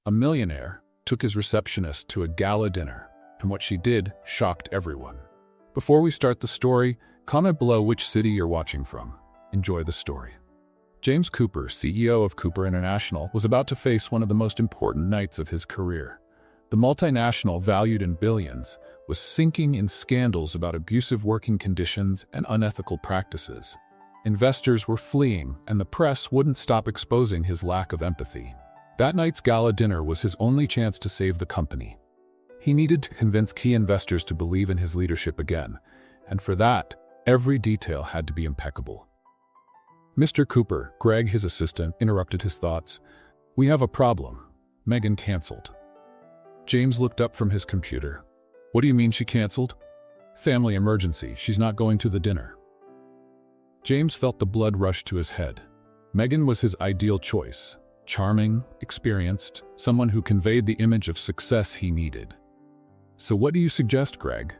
A millionaire took his receptionist to a gala dinner, and what she did shocked everyone. Before we start the story, comment below which city you're watching from. Enjoy the story. James Cooper, CEO of Cooper International, was about to face one of the most important nights of his career. The multinational, valued in billions, was sinking in scandals about abusive working conditions and unethical practices. Investors were fleeing, and the press wouldn't stop exposing his lack of empathy. That night's gala dinner was his only chance to save the company. He needed to convince key investors to believe in his leadership again, and for that, every detail had to be impeccable. Mr. Cooper, Greg, his assistant, interrupted his thoughts. "We have a problem. Megan canceled." James looked up from his computer. "What do you mean she canceled?" "Family emergency. She's not going to the dinner." James felt the blood rush to his head. Megan was his ideal choice. Charming, experienced, someone who conveyed the image of success he needed. "So what do you suggest, Greg?"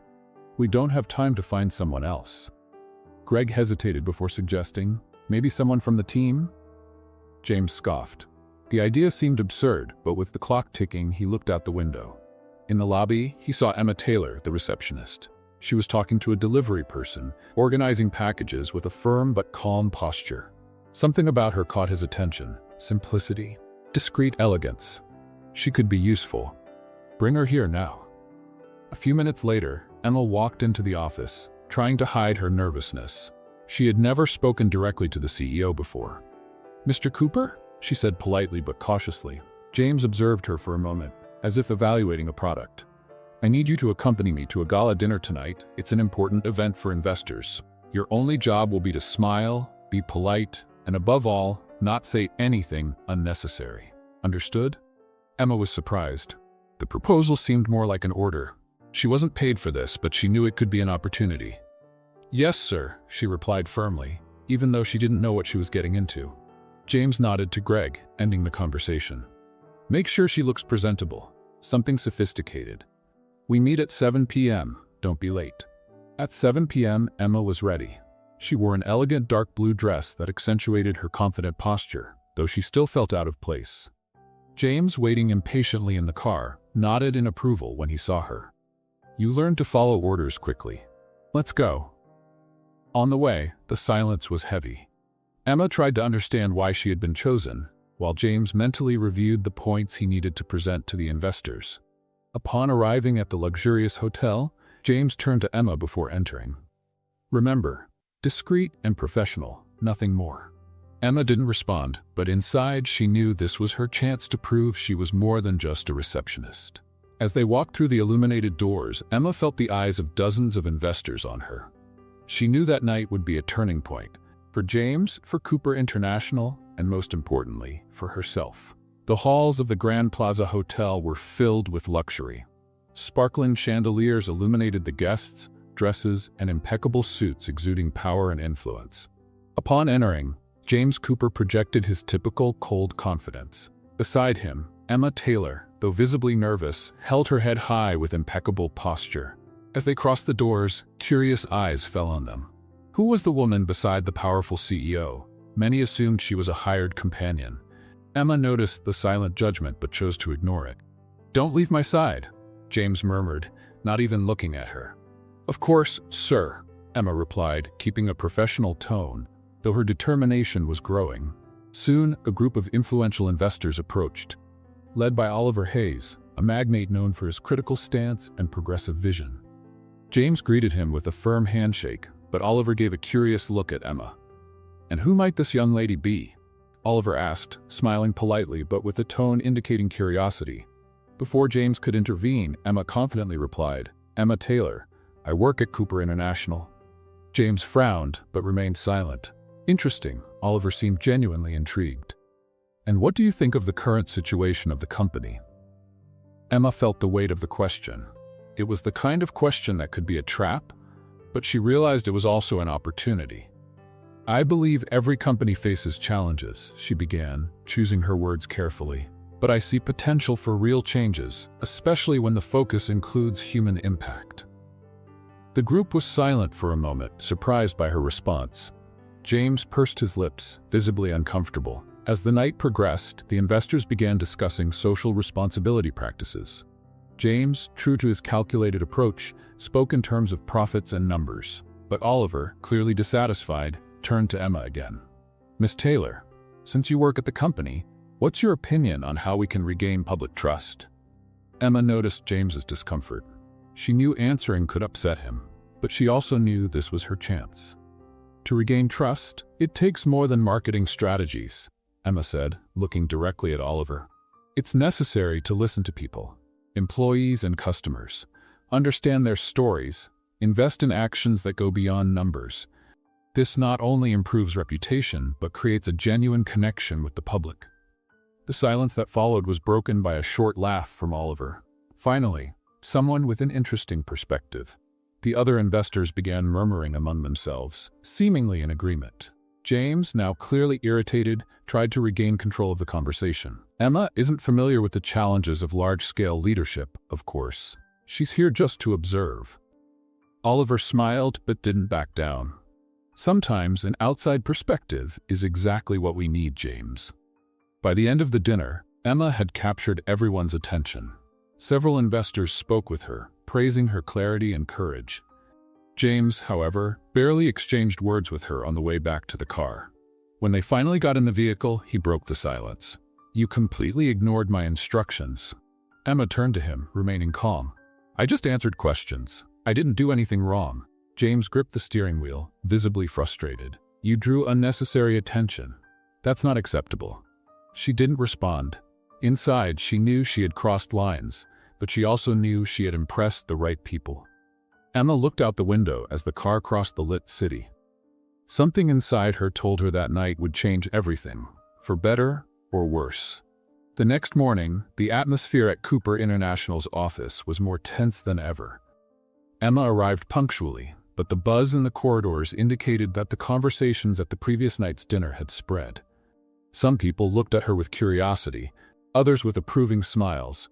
"We don't have time to find someone else." Greg hesitated before suggesting, "Maybe someone from the team?" James scoffed. The idea seemed absurd, but with the clock ticking, he looked out the window. In the lobby, he saw Emma Taylor, the receptionist. She was talking to a delivery person, organizing packages with a firm but calm posture. Something about her caught his attention. Simplicity, discreet elegance. She could be useful. Bring her here now. A few minutes later, Emma walked into the office, trying to hide her nervousness. She had never spoken directly to the CEO before. "Mr. Cooper?" she said politely but cautiously. James observed her for a moment, as if evaluating a product. "I need you to accompany me to a gala dinner tonight. It's an important event for investors. Your only job will be to smile, be polite, and above all, not say anything unnecessary. Understood?" Emma was surprised. The proposal seemed more like an order. She wasn't paid for this, but she knew it could be an opportunity. "Yes, sir," she replied firmly, even though she didn't know what she was getting into. James nodded to Greg, ending the conversation. "Make sure she looks presentable, something sophisticated. We meet at 7 p.m., don't be late." At 7 p.m., Emma was ready. She wore an elegant dark blue dress that accentuated her confident posture, though she still felt out of place. James, waiting impatiently in the car, nodded in approval when he saw her. "You learned to follow orders quickly. Let's go." On the way, the silence was heavy. Emma tried to understand why she had been chosen, while James mentally reviewed the points he needed to present to the investors. Upon arriving at the luxurious hotel, James turned to Emma before entering. "Remember, discreet and professional, nothing more." Emma didn't respond, but inside she knew this was her chance to prove she was more than just a receptionist. As they walked through the illuminated doors, Emma felt the eyes of dozens of investors on her. She knew that night would be a turning point, for James, for Cooper International, and most importantly, for herself. The halls of the Grand Plaza Hotel were filled with luxury. Sparkling chandeliers illuminated the guests, dresses, and impeccable suits exuding power and influence. Upon entering, James Cooper projected his typical cold confidence. Beside him, Emma Taylor, though visibly nervous, held her head high with impeccable posture. As they crossed the doors, curious eyes fell on them. Who was the woman beside the powerful CEO? Many assumed she was a hired companion. Emma noticed the silent judgment but chose to ignore it. "Don't leave my side," James murmured, not even looking at her. "Of course, sir," Emma replied, keeping a professional tone, though her determination was growing. Soon, a group of influential investors approached. Led by Oliver Hayes, a magnate known for his critical stance and progressive vision. James greeted him with a firm handshake, but Oliver gave a curious look at Emma. "And who might this young lady be?" Oliver asked, smiling politely but with a tone indicating curiosity. Before James could intervene, Emma confidently replied, "Emma Taylor. I work at Cooper International." James frowned, but remained silent. "Interesting." Oliver seemed genuinely intrigued. "And what do you think of the current situation of the company?" Emma felt the weight of the question. It was the kind of question that could be a trap, but she realized it was also an opportunity. "I believe every company faces challenges," she began, choosing her words carefully. "But I see potential for real changes, especially when the focus includes human impact." The group was silent for a moment, surprised by her response. James pursed his lips, visibly uncomfortable. As the night progressed, the investors began discussing social responsibility practices. James, true to his calculated approach, spoke in terms of profits and numbers. But Oliver, clearly dissatisfied, turned to Emma again. "Miss Taylor, since you work at the company, what's your opinion on how we can regain public trust?" Emma noticed James's discomfort. She knew answering could upset him, but she also knew this was her chance. "To regain trust, it takes more than marketing strategies," Emma said, looking directly at Oliver. "It's necessary to listen to people, employees and customers, understand their stories, invest in actions that go beyond numbers. This not only improves reputation, but creates a genuine connection with the public." The silence that followed was broken by a short laugh from Oliver. Finally, someone with an interesting perspective. The other investors began murmuring among themselves, seemingly in agreement. James, now clearly irritated, tried to regain control of the conversation. "Emma isn't familiar with the challenges of large-scale leadership, of course. She's here just to observe." Oliver smiled but didn't back down. "Sometimes an outside perspective is exactly what we need, James." By the end of the dinner, Emma had captured everyone's attention. Several investors spoke with her, praising her clarity and courage. James, however, barely exchanged words with her on the way back to the car. When they finally got in the vehicle, he broke the silence. "You completely ignored my instructions." Emma turned to him, remaining calm. "I just answered questions. I didn't do anything wrong." James gripped the steering wheel, visibly frustrated. "You drew unnecessary attention. That's not acceptable." She didn't respond. Inside, she knew she had crossed lines, but she also knew she had impressed the right people. Emma looked out the window as the car crossed the lit city. Something inside her told her that night would change everything, for better or worse. The next morning, the atmosphere at Cooper International's office was more tense than ever. Emma arrived punctually, but the buzz in the corridors indicated that the conversations at the previous night's dinner had spread. Some people looked at her with curiosity, others with approving smiles,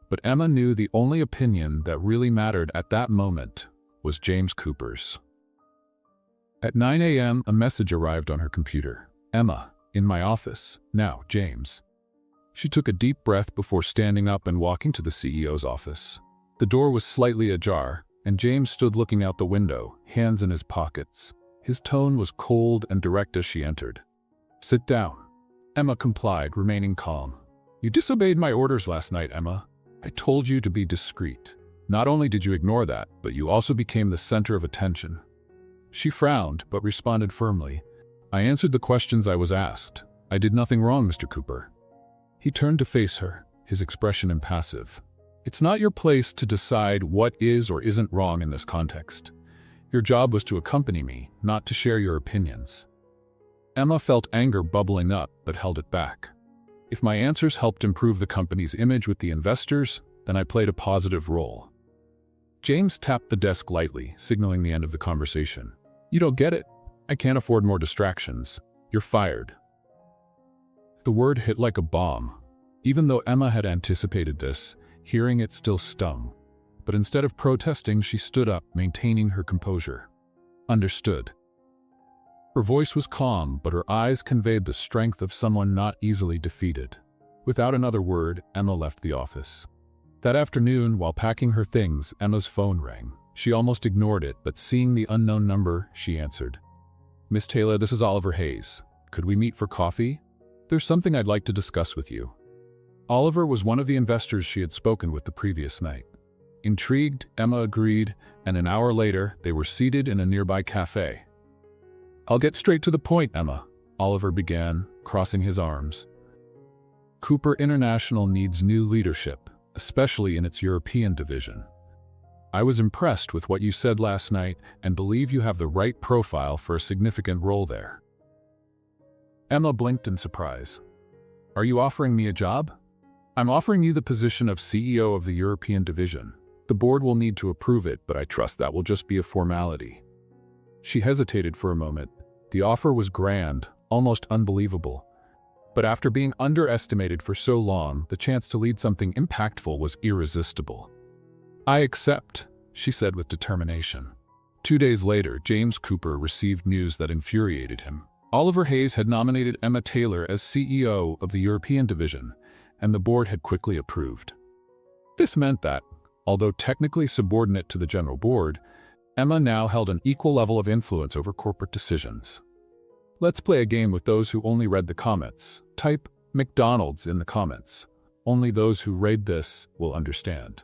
but Emma knew the only opinion that really mattered at that moment was James Cooper's. At 9 a.m., a message arrived on her computer. "Emma, in my office. Now, James." She took a deep breath before standing up and walking to the CEO's office. The door was slightly ajar, and James stood looking out the window, hands in his pockets. His tone was cold and direct as she entered. "Sit down." Emma complied, remaining calm. "You disobeyed my orders last night, Emma. I told you to be discreet. Not only did you ignore that, but you also became the center of attention." She frowned, but responded firmly. "I answered the questions I was asked. I did nothing wrong, Mr. Cooper." He turned to face her, his expression impassive. "It's not your place to decide what is or isn't wrong in this context. Your job was to accompany me, not to share your opinions." Emma felt anger bubbling up, but held it back. "If my answers helped improve the company's image with the investors, then I played a positive role." James tapped the desk lightly, signaling the end of the conversation. "You don't get it. I can't afford more distractions. You're fired." The word hit like a bomb. Even though Emma had anticipated this, hearing it still stung. But instead of protesting, she stood up, maintaining her composure. "Understood." Her voice was calm, but her eyes conveyed the strength of someone not easily defeated. Without another word, Emma left the office. That afternoon, while packing her things, Emma's phone rang. She almost ignored it, but seeing the unknown number, she answered. "Miss Taylor, this is Oliver Hayes. Could we meet for coffee? There's something I'd like to discuss with you." Oliver was one of the investors she had spoken with the previous night. Intrigued, Emma agreed, and an hour later, they were seated in a nearby cafe. "I'll get straight to the point, Emma," Oliver began, crossing his arms. "Cooper International needs new leadership, especially in its European division. I was impressed with what you said last night and believe you have the right profile for a significant role there." Emma blinked in surprise. "Are you offering me a job?" "I'm offering you the position of CEO of the European division. The board will need to approve it, but I trust that will just be a formality." She hesitated for a moment. The offer was grand, almost unbelievable. But after being underestimated for so long, the chance to lead something impactful was irresistible. "I accept," she said with determination. 2 days later, James Cooper received news that infuriated him. Oliver Hayes had nominated Emma Taylor as CEO of the European division, and the board had quickly approved. This meant that, although technically subordinate to the general board, Emma now held an equal level of influence over corporate decisions. Let's play a game with those who only read the comments. Type McDonald's in the comments. Only those who read this will understand.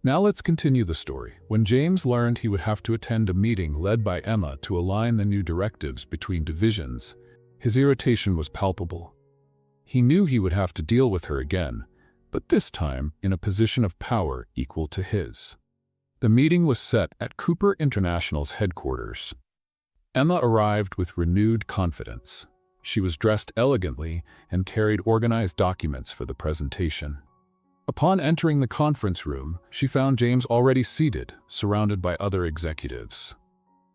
Now let's continue the story. When James learned he would have to attend a meeting led by Emma to align the new directives between divisions, his irritation was palpable. He knew he would have to deal with her again, but this time in a position of power equal to his. The meeting was set at Cooper International's headquarters. Emma arrived with renewed confidence. She was dressed elegantly and carried organized documents for the presentation. Upon entering the conference room, she found James already seated, surrounded by other executives.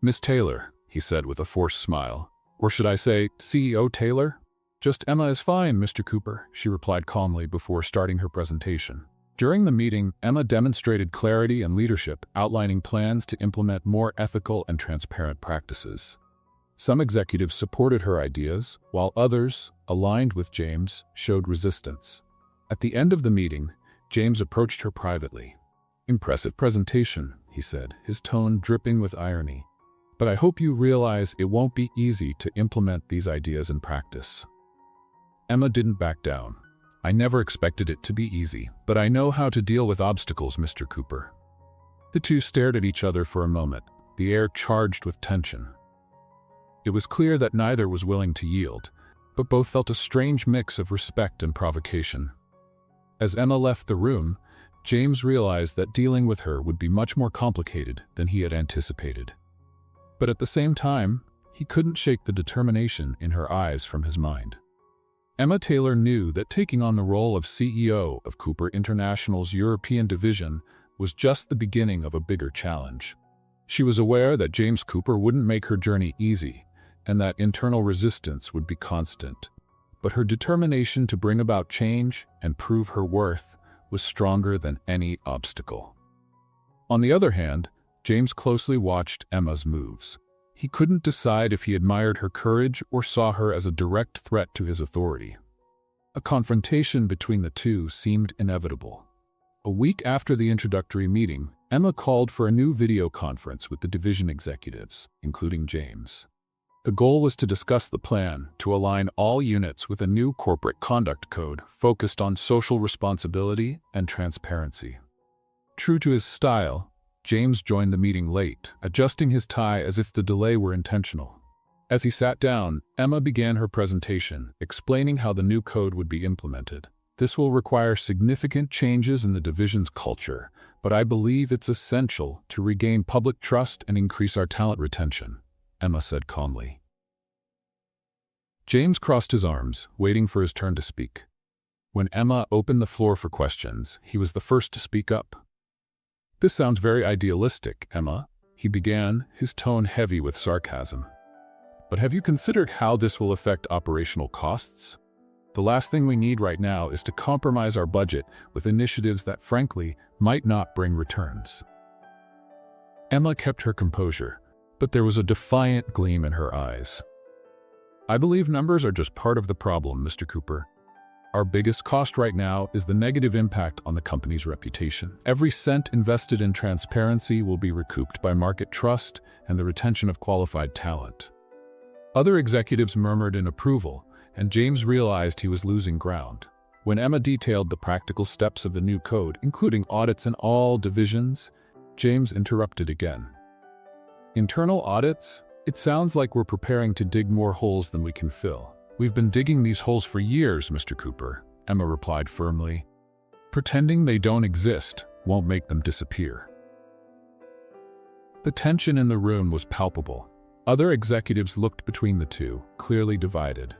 "Miss Taylor," he said with a forced smile. "Or should I say, CEO Taylor?" "Just Emma is fine, Mr. Cooper," she replied calmly before starting her presentation. During the meeting, Emma demonstrated clarity and leadership, outlining plans to implement more ethical and transparent practices. Some executives supported her ideas, while others, aligned with James, showed resistance. At the end of the meeting, James approached her privately. "Impressive presentation," he said, his tone dripping with irony. "But I hope you realize it won't be easy to implement these ideas in practice." Emma didn't back down. "I never expected it to be easy, but I know how to deal with obstacles, Mr. Cooper." The two stared at each other for a moment, the air charged with tension. It was clear that neither was willing to yield, but both felt a strange mix of respect and provocation. As Emma left the room, James realized that dealing with her would be much more complicated than he had anticipated. But at the same time, he couldn't shake the determination in her eyes from his mind. Emma Taylor knew that taking on the role of CEO of Cooper International's European division was just the beginning of a bigger challenge. She was aware that James Cooper wouldn't make her journey easy, and that internal resistance would be constant. But her determination to bring about change and prove her worth was stronger than any obstacle. On the other hand, James closely watched Emma's moves. He couldn't decide if he admired her courage or saw her as a direct threat to his authority. A confrontation between the two seemed inevitable. A week after the introductory meeting, Emma called for a new video conference with the division executives, including James. The goal was to discuss the plan to align all units with a new corporate conduct code focused on social responsibility and transparency. True to his style, James joined the meeting late, adjusting his tie as if the delay were intentional. As he sat down, Emma began her presentation, explaining how the new code would be implemented. "This will require significant changes in the division's culture, but I believe it's essential to regain public trust and increase our talent retention," Emma said calmly. James crossed his arms, waiting for his turn to speak. When Emma opened the floor for questions, he was the first to speak up. "This sounds very idealistic, Emma," he began, his tone heavy with sarcasm. "But have you considered how this will affect operational costs? The last thing we need right now is to compromise our budget with initiatives that, frankly, might not bring returns." Emma kept her composure, but there was a defiant gleam in her eyes. "I believe numbers are just part of the problem, Mr. Cooper. Our biggest cost right now is the negative impact on the company's reputation. Every cent invested in transparency will be recouped by market trust and the retention of qualified talent." Other executives murmured in approval, and James realized he was losing ground. When Emma detailed the practical steps of the new code, including audits in all divisions, James interrupted again. "Internal audits? It sounds like we're preparing to dig more holes than we can fill." "We've been digging these holes for years, Mr. Cooper," Emma replied firmly. "Pretending they don't exist won't make them disappear." The tension in the room was palpable. Other executives looked between the two, clearly divided.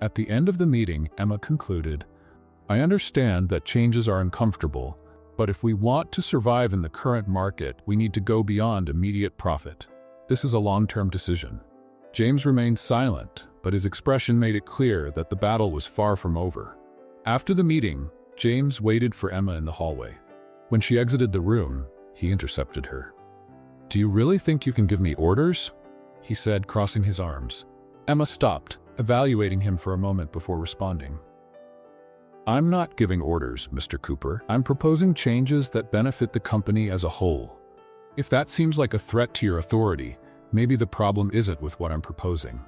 At the end of the meeting, Emma concluded, "I understand that changes are uncomfortable, but if we want to survive in the current market, we need to go beyond immediate profit. This is a long-term decision." James remained silent, but his expression made it clear that the battle was far from over. After the meeting, James waited for Emma in the hallway. When she exited the room, he intercepted her. "Do you really think you can give me orders?" he said, crossing his arms. Emma stopped, evaluating him for a moment before responding. I'm not giving orders, Mr. Cooper. I'm proposing changes that benefit the company as a whole. If that seems like a threat to your authority, maybe the problem isn't with what I'm proposing.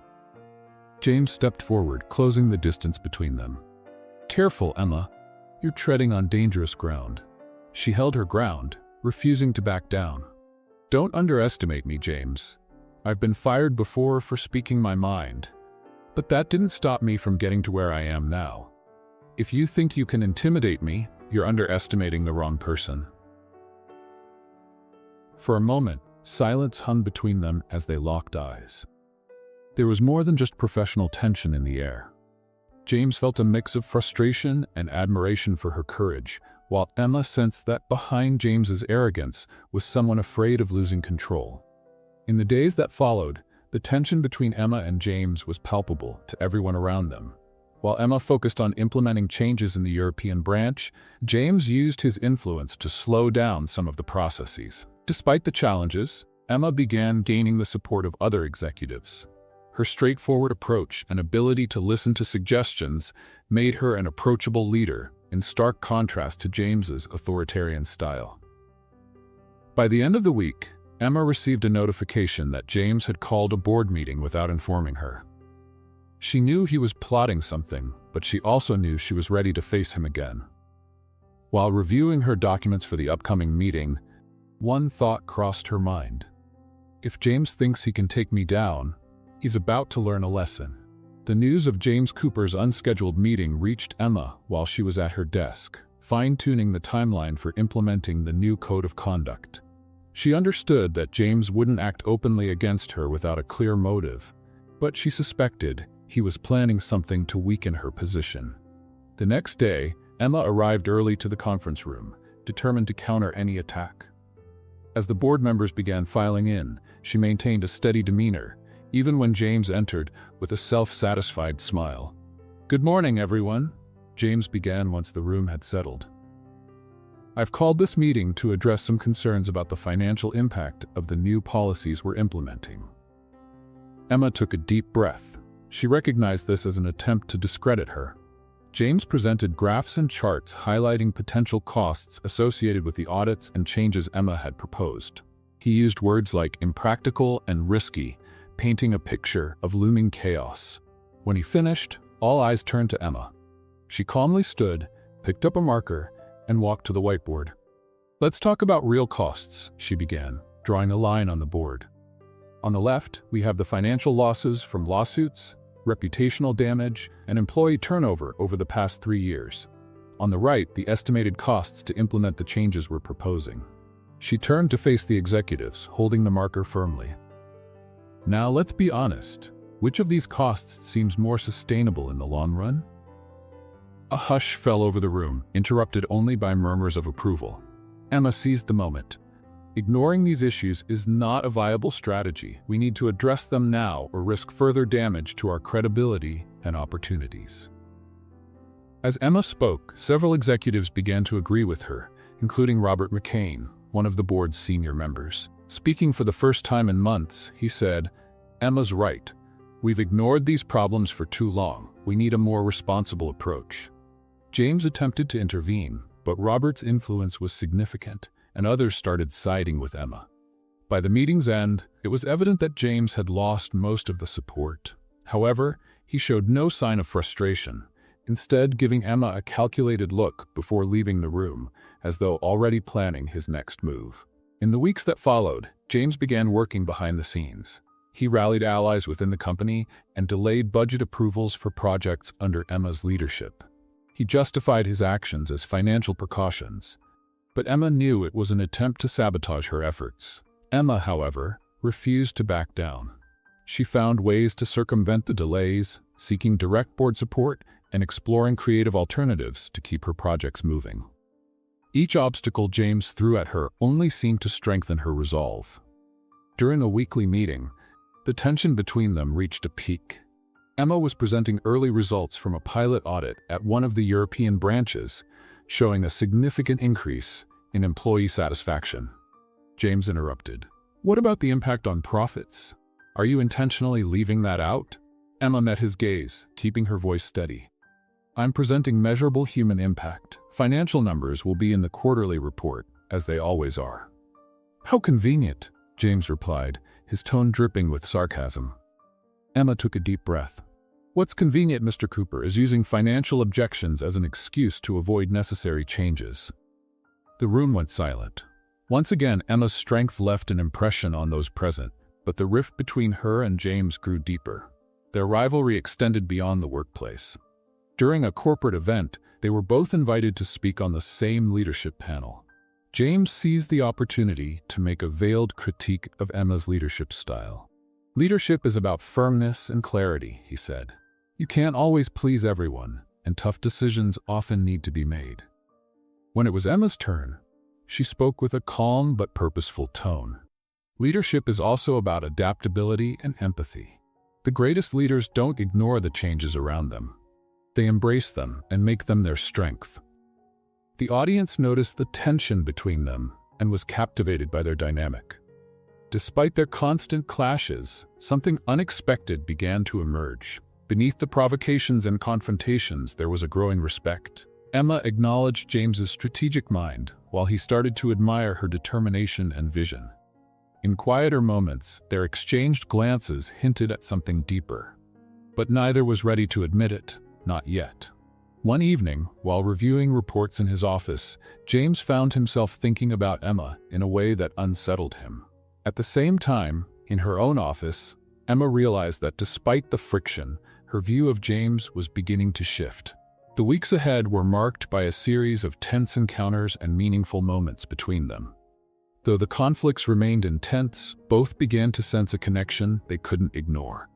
James stepped forward, closing the distance between them. Careful, Emma. You're treading on dangerous ground. She held her ground, refusing to back down. Don't underestimate me, James. I've been fired before for speaking my mind, but that didn't stop me from getting to where I am now. If you think you can intimidate me, you're underestimating the wrong person. For a moment, silence hung between them as they locked eyes. There was more than just professional tension in the air. James felt a mix of frustration and admiration for her courage, while Emma sensed that behind James's arrogance was someone afraid of losing control. In the days that followed, the tension between Emma and James was palpable to everyone around them. While Emma focused on implementing changes in the European branch, James used his influence to slow down some of the processes. Despite the challenges, Emma began gaining the support of other executives. Her straightforward approach and ability to listen to suggestions made her an approachable leader, in stark contrast to James's authoritarian style. By the end of the week, Emma received a notification that James had called a board meeting without informing her. She knew he was plotting something, but she also knew she was ready to face him again. While reviewing her documents for the upcoming meeting, one thought crossed her mind. If James thinks he can take me down, he's about to learn a lesson. The news of James Cooper's unscheduled meeting reached Emma while she was at her desk, fine-tuning the timeline for implementing the new code of conduct. She understood that James wouldn't act openly against her without a clear motive, but she suspected he was planning something to weaken her position. The next day, Emma arrived early to the conference room, determined to counter any attack. As the board members began filing in, she maintained a steady demeanor, even when James entered with a self-satisfied smile. "Good morning, everyone," James began once the room had settled. "I've called this meeting to address some concerns about the financial impact of the new policies we're implementing." Emma took a deep breath. She recognized this as an attempt to discredit her. James presented graphs and charts highlighting potential costs associated with the audits and changes Emma had proposed. He used words like impractical and risky, painting a picture of looming chaos. When he finished, all eyes turned to Emma. She calmly stood, picked up a marker, and walked to the whiteboard. "Let's talk about real costs," she began, drawing a line on the board. "On the left, we have the financial losses from lawsuits, reputational damage, and employee turnover over the past 3 years. On the right, the estimated costs to implement the changes we're proposing." She turned to face the executives, holding the marker firmly. "Now let's be honest. Which of these costs seems more sustainable in the long run?" A hush fell over the room, interrupted only by murmurs of approval. Emma seized the moment. "Ignoring these issues is not a viable strategy. We need to address them now or risk further damage to our credibility and opportunities." As Emma spoke, several executives began to agree with her, including Robert McCain, one of the board's senior members. Speaking for the first time in months, he said, "Emma's right. We've ignored these problems for too long. We need a more responsible approach." James attempted to intervene, but Robert's influence was significant, and others started siding with Emma. By the meeting's end, it was evident that James had lost most of the support. However, he showed no sign of frustration, instead giving Emma a calculated look before leaving the room, as though already planning his next move. In the weeks that followed, James began working behind the scenes. He rallied allies within the company and delayed budget approvals for projects under Emma's leadership. He justified his actions as financial precautions, but Emma knew it was an attempt to sabotage her efforts. Emma, however, refused to back down. She found ways to circumvent the delays, seeking direct board support and exploring creative alternatives to keep her projects moving. Each obstacle James threw at her only seemed to strengthen her resolve. During a weekly meeting, the tension between them reached a peak. Emma was presenting early results from a pilot audit at one of the European branches, showing a significant increase in employee satisfaction. James interrupted. "What about the impact on profits?" Are you intentionally leaving that out? Emma met his gaze, keeping her voice steady. I'm presenting measurable human impact. Financial numbers will be in the quarterly report, as they always are. How convenient, James replied, his tone dripping with sarcasm. Emma took a deep breath. What's convenient, Mr. Cooper, is using financial objections as an excuse to avoid necessary changes. The room went silent. Once again, Emma's strength left an impression on those present, but the rift between her and James grew deeper. Their rivalry extended beyond the workplace. During a corporate event, they were both invited to speak on the same leadership panel. James seized the opportunity to make a veiled critique of Emma's leadership style. Leadership is about firmness and clarity, he said. You can't always please everyone, and tough decisions often need to be made. When it was Emma's turn, she spoke with a calm but purposeful tone. Leadership is also about adaptability and empathy. The greatest leaders don't ignore the changes around them. They embrace them and make them their strength. The audience noticed the tension between them and was captivated by their dynamic. Despite their constant clashes, something unexpected began to emerge. Beneath the provocations and confrontations, there was a growing respect. Emma acknowledged James's strategic mind, while he started to admire her determination and vision. In quieter moments, their exchanged glances hinted at something deeper. But neither was ready to admit it, not yet. One evening, while reviewing reports in his office, James found himself thinking about Emma in a way that unsettled him. At the same time, in her own office, Emma realized that despite the friction, her view of James was beginning to shift. The weeks ahead were marked by a series of tense encounters and meaningful moments between them. Though the conflicts remained intense, both began to sense a connection they couldn't ignore.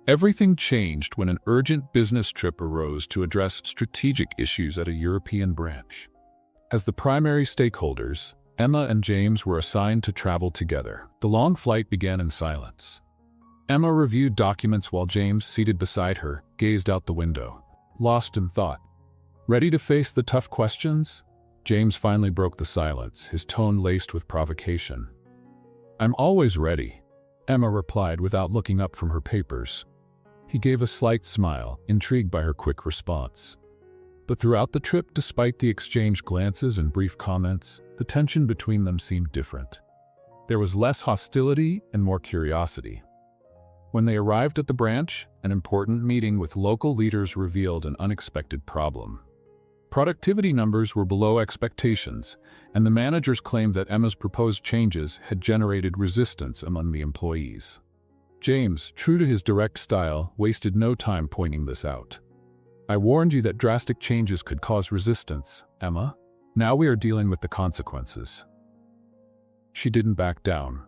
Everything changed when an urgent business trip arose to address strategic issues at a European branch. As the primary stakeholders, Emma and James were assigned to travel together. The long flight began in silence. Emma reviewed documents while James, seated beside her, gazed out the window, lost in thought. Ready to face the tough questions? James finally broke the silence, his tone laced with provocation. I'm always ready, Emma replied without looking up from her papers. He gave a slight smile, intrigued by her quick response. But throughout the trip, despite the exchanged glances and brief comments, the tension between them seemed different. There was less hostility and more curiosity. When they arrived at the branch, an important meeting with local leaders revealed an unexpected problem. Productivity numbers were below expectations, and the managers claimed that Emma's proposed changes had generated resistance among the employees. James, true to his direct style, wasted no time pointing this out. I warned you that drastic changes could cause resistance, Emma. Now we are dealing with the consequences. She didn't back down.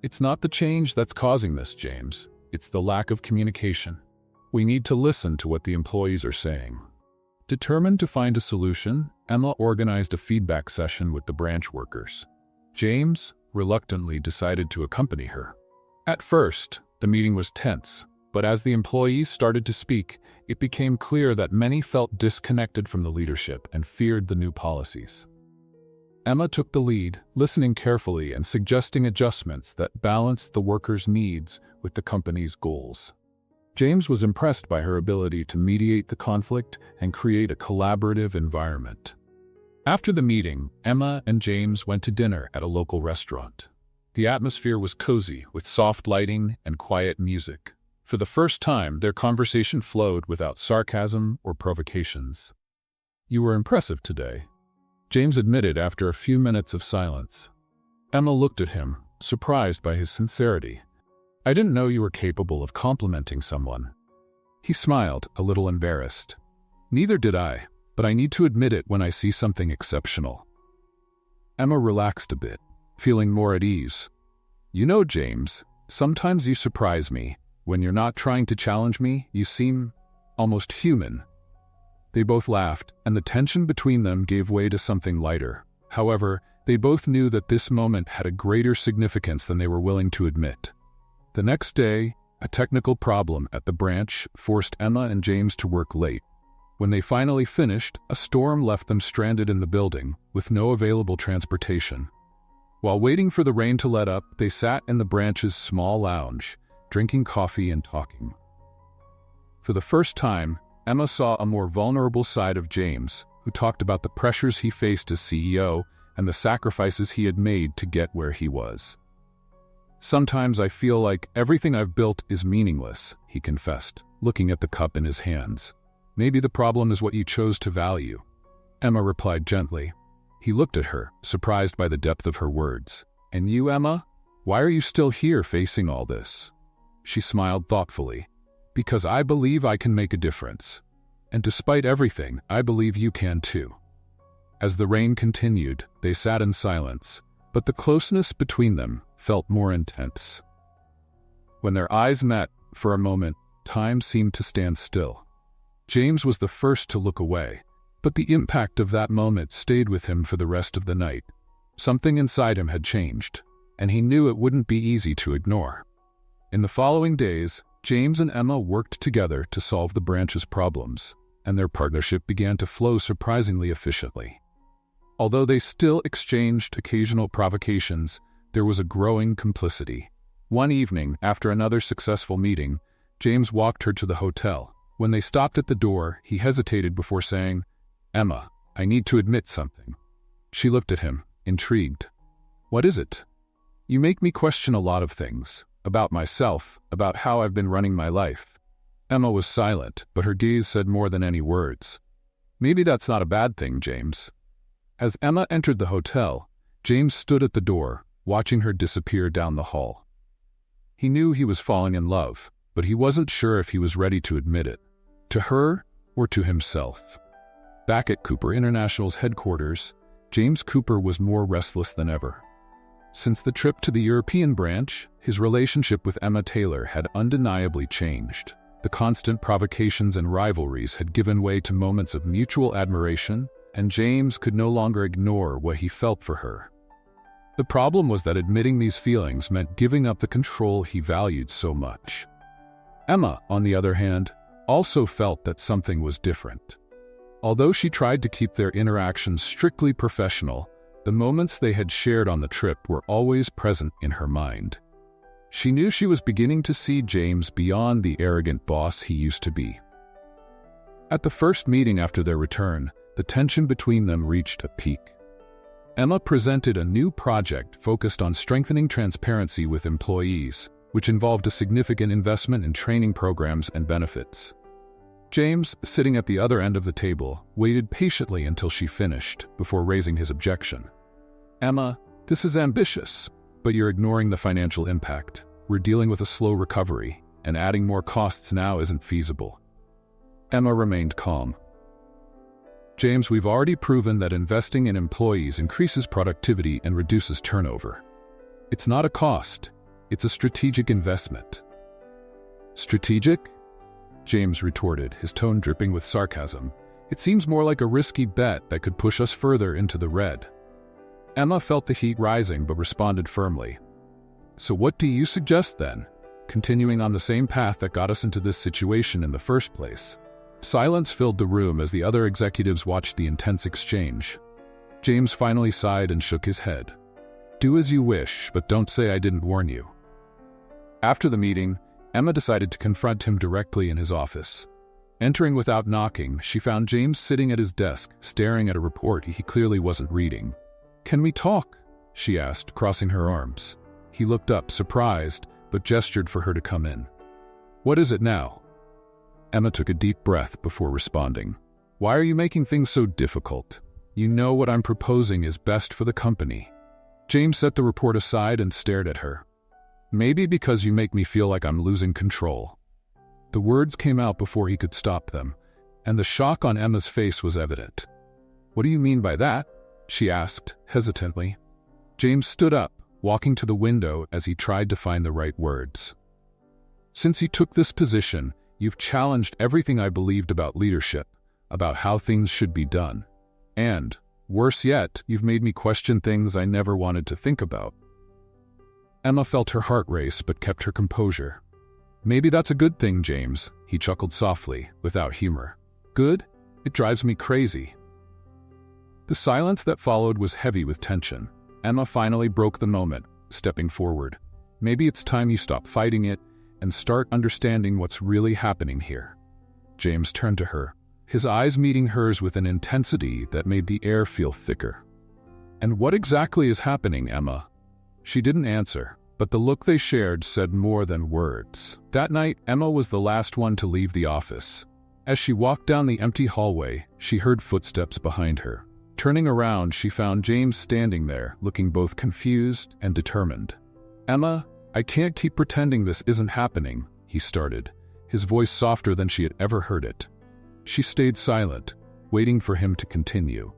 It's not the change that's causing this, James. It's the lack of communication. We need to listen to what the employees are saying. Determined to find a solution, Emma organized a feedback session with the branch workers. James, reluctantly, decided to accompany her. At first, the meeting was tense, but as the employees started to speak, it became clear that many felt disconnected from the leadership and feared the new policies. Emma took the lead, listening carefully and suggesting adjustments that balanced the workers' needs with the company's goals. James was impressed by her ability to mediate the conflict and create a collaborative environment. After the meeting, Emma and James went to dinner at a local restaurant. The atmosphere was cozy, with soft lighting and quiet music. For the first time, their conversation flowed without sarcasm or provocations. You were impressive today, James admitted after a few minutes of silence. Emma looked at him, surprised by his sincerity. I didn't know you were capable of complimenting someone. He smiled, a little embarrassed. Neither did I, but I need to admit it when I see something exceptional. Emma relaxed a bit, feeling more at ease. You know, James, sometimes you surprise me. When you're not trying to challenge me, you seem almost human. They both laughed, and the tension between them gave way to something lighter. However, they both knew that this moment had a greater significance than they were willing to admit. The next day, a technical problem at the branch forced Emma and James to work late. When they finally finished, a storm left them stranded in the building, with no available transportation. While waiting for the rain to let up, they sat in the branch's small lounge, drinking coffee and talking. For the first time, Emma saw a more vulnerable side of James, who talked about the pressures he faced as CEO and the sacrifices he had made to get where he was. "Sometimes I feel like everything I've built is meaningless," he confessed, looking at the cup in his hands. "Maybe the problem is what you chose to value." Emma replied gently. He looked at her, surprised by the depth of her words. "And you, Emma? Why are you still here facing all this?" She smiled thoughtfully. "Because I believe I can make a difference. And despite everything, I believe you can too." As the rain continued, they sat in silence, but the closeness between them felt more intense. When their eyes met, for a moment, time seemed to stand still. James was the first to look away, but the impact of that moment stayed with him for the rest of the night. Something inside him had changed, and he knew it wouldn't be easy to ignore. In the following days, James and Emma worked together to solve the branch's problems, and their partnership began to flow surprisingly efficiently. Although they still exchanged occasional provocations, there was a growing complicity. One evening, after another successful meeting, James walked her to the hotel. When they stopped at the door, he hesitated before saying, "Emma, I need to admit something." She looked at him, intrigued. "What is it?" "You make me question a lot of things. About myself, about how I've been running my life." Emma was silent, but her gaze said more than any words. "Maybe that's not a bad thing, James." As Emma entered the hotel, James stood at the door, watching her disappear down the hall. He knew he was falling in love, but he wasn't sure if he was ready to admit it, to her or to himself. Back at Cooper International's headquarters, James Cooper was more restless than ever. Since the trip to the European branch, his relationship with Emma Taylor had undeniably changed. The constant provocations and rivalries had given way to moments of mutual admiration, and James could no longer ignore what he felt for her. The problem was that admitting these feelings meant giving up the control he valued so much. Emma, on the other hand, also felt that something was different. Although she tried to keep their interactions strictly professional, the moments they had shared on the trip were always present in her mind. She knew she was beginning to see James beyond the arrogant boss he used to be. At the first meeting after their return, the tension between them reached a peak. Emma presented a new project focused on strengthening transparency with employees, which involved a significant investment in training programs and benefits. James, sitting at the other end of the table, waited patiently until she finished before raising his objection. "Emma, this is ambitious, but you're ignoring the financial impact. We're dealing with a slow recovery, and adding more costs now isn't feasible." Emma remained calm. "James, we've already proven that investing in employees increases productivity and reduces turnover. It's not a cost, it's a strategic investment." "Strategic?" James retorted, his tone dripping with sarcasm. "It seems more like a risky bet that could push us further into the red." Emma felt the heat rising but responded firmly. "So what do you suggest then? Continuing on the same path that got us into this situation in the first place?" Silence filled the room as the other executives watched the intense exchange. James finally sighed and shook his head. "Do as you wish, but don't say I didn't warn you." After the meeting, Emma decided to confront him directly in his office. Entering without knocking, she found James sitting at his desk, staring at a report he clearly wasn't reading. "Can we talk?" she asked, crossing her arms. He looked up, surprised, but gestured for her to come in. "What is it now?" Emma took a deep breath before responding. "Why are you making things so difficult? You know what I'm proposing is best for the company." James set the report aside and stared at her. "Maybe because you make me feel like I'm losing control." The words came out before he could stop them, and the shock on Emma's face was evident. "What do you mean by that?" she asked, hesitantly. James stood up, walking to the window as he tried to find the right words. "Since you took this position, you've challenged everything I believed about leadership, about how things should be done. And, worse yet, you've made me question things I never wanted to think about." Emma felt her heart race but kept her composure. "Maybe that's a good thing, James," he chuckled softly, without humor. "Good? It drives me crazy." The silence that followed was heavy with tension. Emma finally broke the moment, stepping forward. "Maybe it's time you stop fighting it and start understanding what's really happening here." James turned to her, his eyes meeting hers with an intensity that made the air feel thicker. "And what exactly is happening, Emma?" She didn't answer, but the look they shared said more than words. That night, Emma was the last one to leave the office. As she walked down the empty hallway, she heard footsteps behind her. Turning around, she found James standing there, looking both confused and determined. "Emma, I can't keep pretending this isn't happening," he started, his voice softer than she had ever heard it. She stayed silent, waiting for him to continue.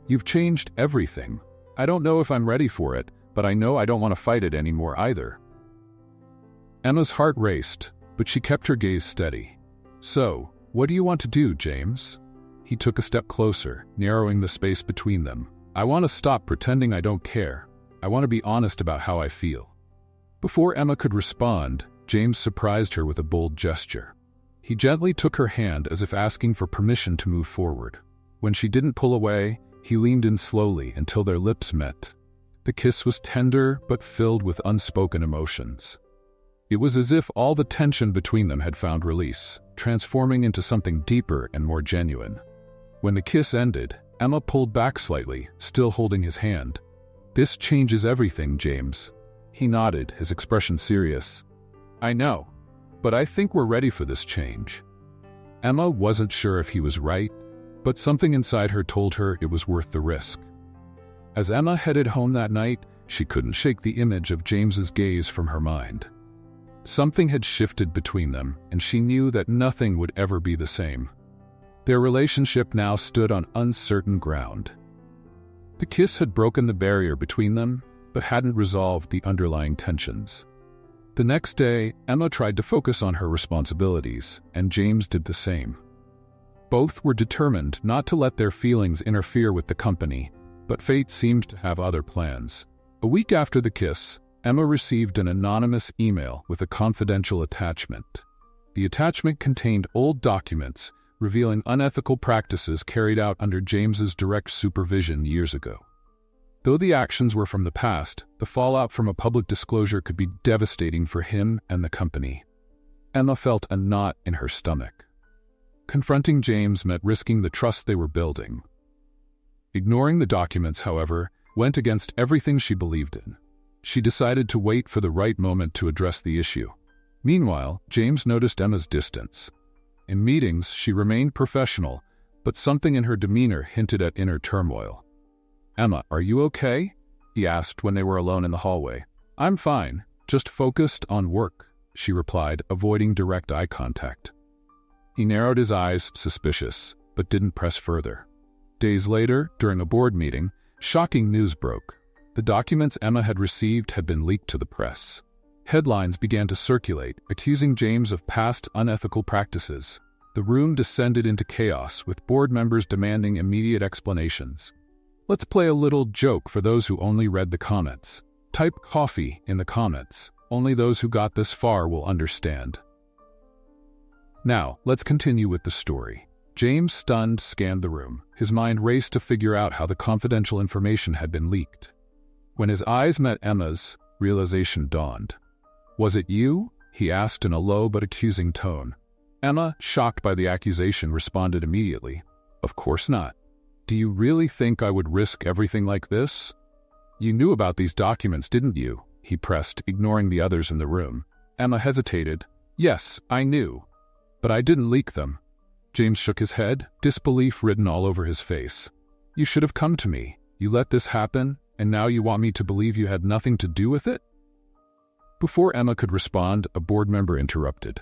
"You've changed everything. I don't know if I'm ready for it, but I know I don't want to fight it anymore either." Emma's heart raced, but she kept her gaze steady. "So, what do you want to do, James?" He took a step closer, narrowing the space between them. "I want to stop pretending I don't care. I want to be honest about how I feel." Before Emma could respond, James surprised her with a bold gesture. He gently took her hand as if asking for permission to move forward. When she didn't pull away, he leaned in slowly until their lips met. The kiss was tender but filled with unspoken emotions. It was as if all the tension between them had found release, transforming into something deeper and more genuine. When the kiss ended, Emma pulled back slightly, still holding his hand. "This changes everything, James." He nodded, his expression serious. "I know, but I think we're ready for this change." Emma wasn't sure if he was right, but something inside her told her it was worth the risk. As Emma headed home that night, she couldn't shake the image of James's gaze from her mind. Something had shifted between them, and she knew that nothing would ever be the same. Their relationship now stood on uncertain ground. The kiss had broken the barrier between them, but hadn't resolved the underlying tensions. The next day, Emma tried to focus on her responsibilities, and James did the same. Both were determined not to let their feelings interfere with the company, but fate seemed to have other plans. A week after the kiss, Emma received an anonymous email with a confidential attachment. The attachment contained old documents revealing unethical practices carried out under James's direct supervision years ago. Though the actions were from the past, the fallout from a public disclosure could be devastating for him and the company. Emma felt a knot in her stomach. Confronting James meant risking the trust they were building. Ignoring the documents, however, went against everything she believed in. She decided to wait for the right moment to address the issue. Meanwhile, James noticed Emma's distance. In meetings, she remained professional, but something in her demeanor hinted at inner turmoil. "Emma, are you okay?" he asked when they were alone in the hallway. "I'm fine, just focused on work," she replied, avoiding direct eye contact. He narrowed his eyes, suspicious, but didn't press further. Days later, during a board meeting, shocking news broke. The documents Emma had received had been leaked to the press. Headlines began to circulate, accusing James of past unethical practices. The room descended into chaos, with board members demanding immediate explanations. Let's play a little joke for those who only read the comments. Type coffee in the comments. Only those who got this far will understand. Now, let's continue with the story. James, stunned, scanned the room. His mind raced to figure out how the confidential information had been leaked. When his eyes met Emma's, realization dawned. "Was it you?" he asked in a low but accusing tone. Emma, shocked by the accusation, responded immediately. "Of course not. Do you really think I would risk everything like this?" "You knew about these documents, didn't you?" he pressed, ignoring the others in the room. Emma hesitated. "Yes, I knew. But I didn't leak them." James shook his head, disbelief written all over his face. "You should have come to me. You let this happen, and now you want me to believe you had nothing to do with it?" Before Emma could respond, a board member interrupted.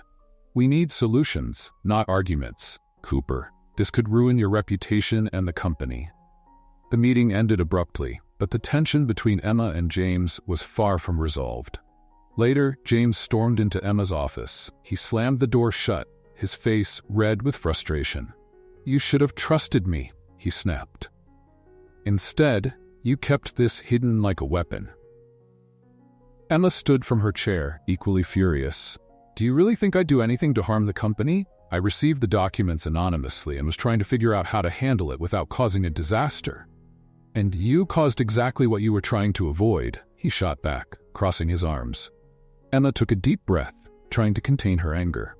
"We need solutions, not arguments, Cooper. This could ruin your reputation and the company." The meeting ended abruptly, but the tension between Emma and James was far from resolved. Later, James stormed into Emma's office. He slammed the door shut, his face red with frustration. "You should have trusted me," he snapped. "Instead, you kept this hidden like a weapon." Emma stood from her chair, equally furious. "Do you really think I'd do anything to harm the company? I received the documents anonymously and was trying to figure out how to handle it without causing a disaster." "And you caused exactly what you were trying to avoid," he shot back, crossing his arms. Emma took a deep breath, trying to contain her anger.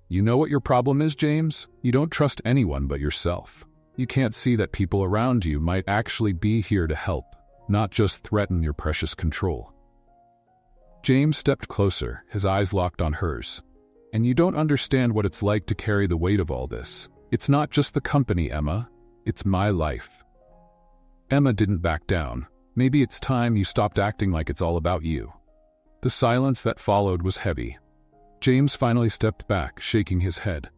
You know what your problem is, James? You don't trust anyone but yourself. You can't see that people around you might actually be here to help, not just threaten your precious control. James stepped closer, his eyes locked on hers. And you don't understand what it's like to carry the weight of all this. It's not just the company, Emma. It's my life. Emma didn't back down. Maybe it's time you stopped acting like it's all about you. The silence that followed was heavy. James finally stepped back, shaking his head.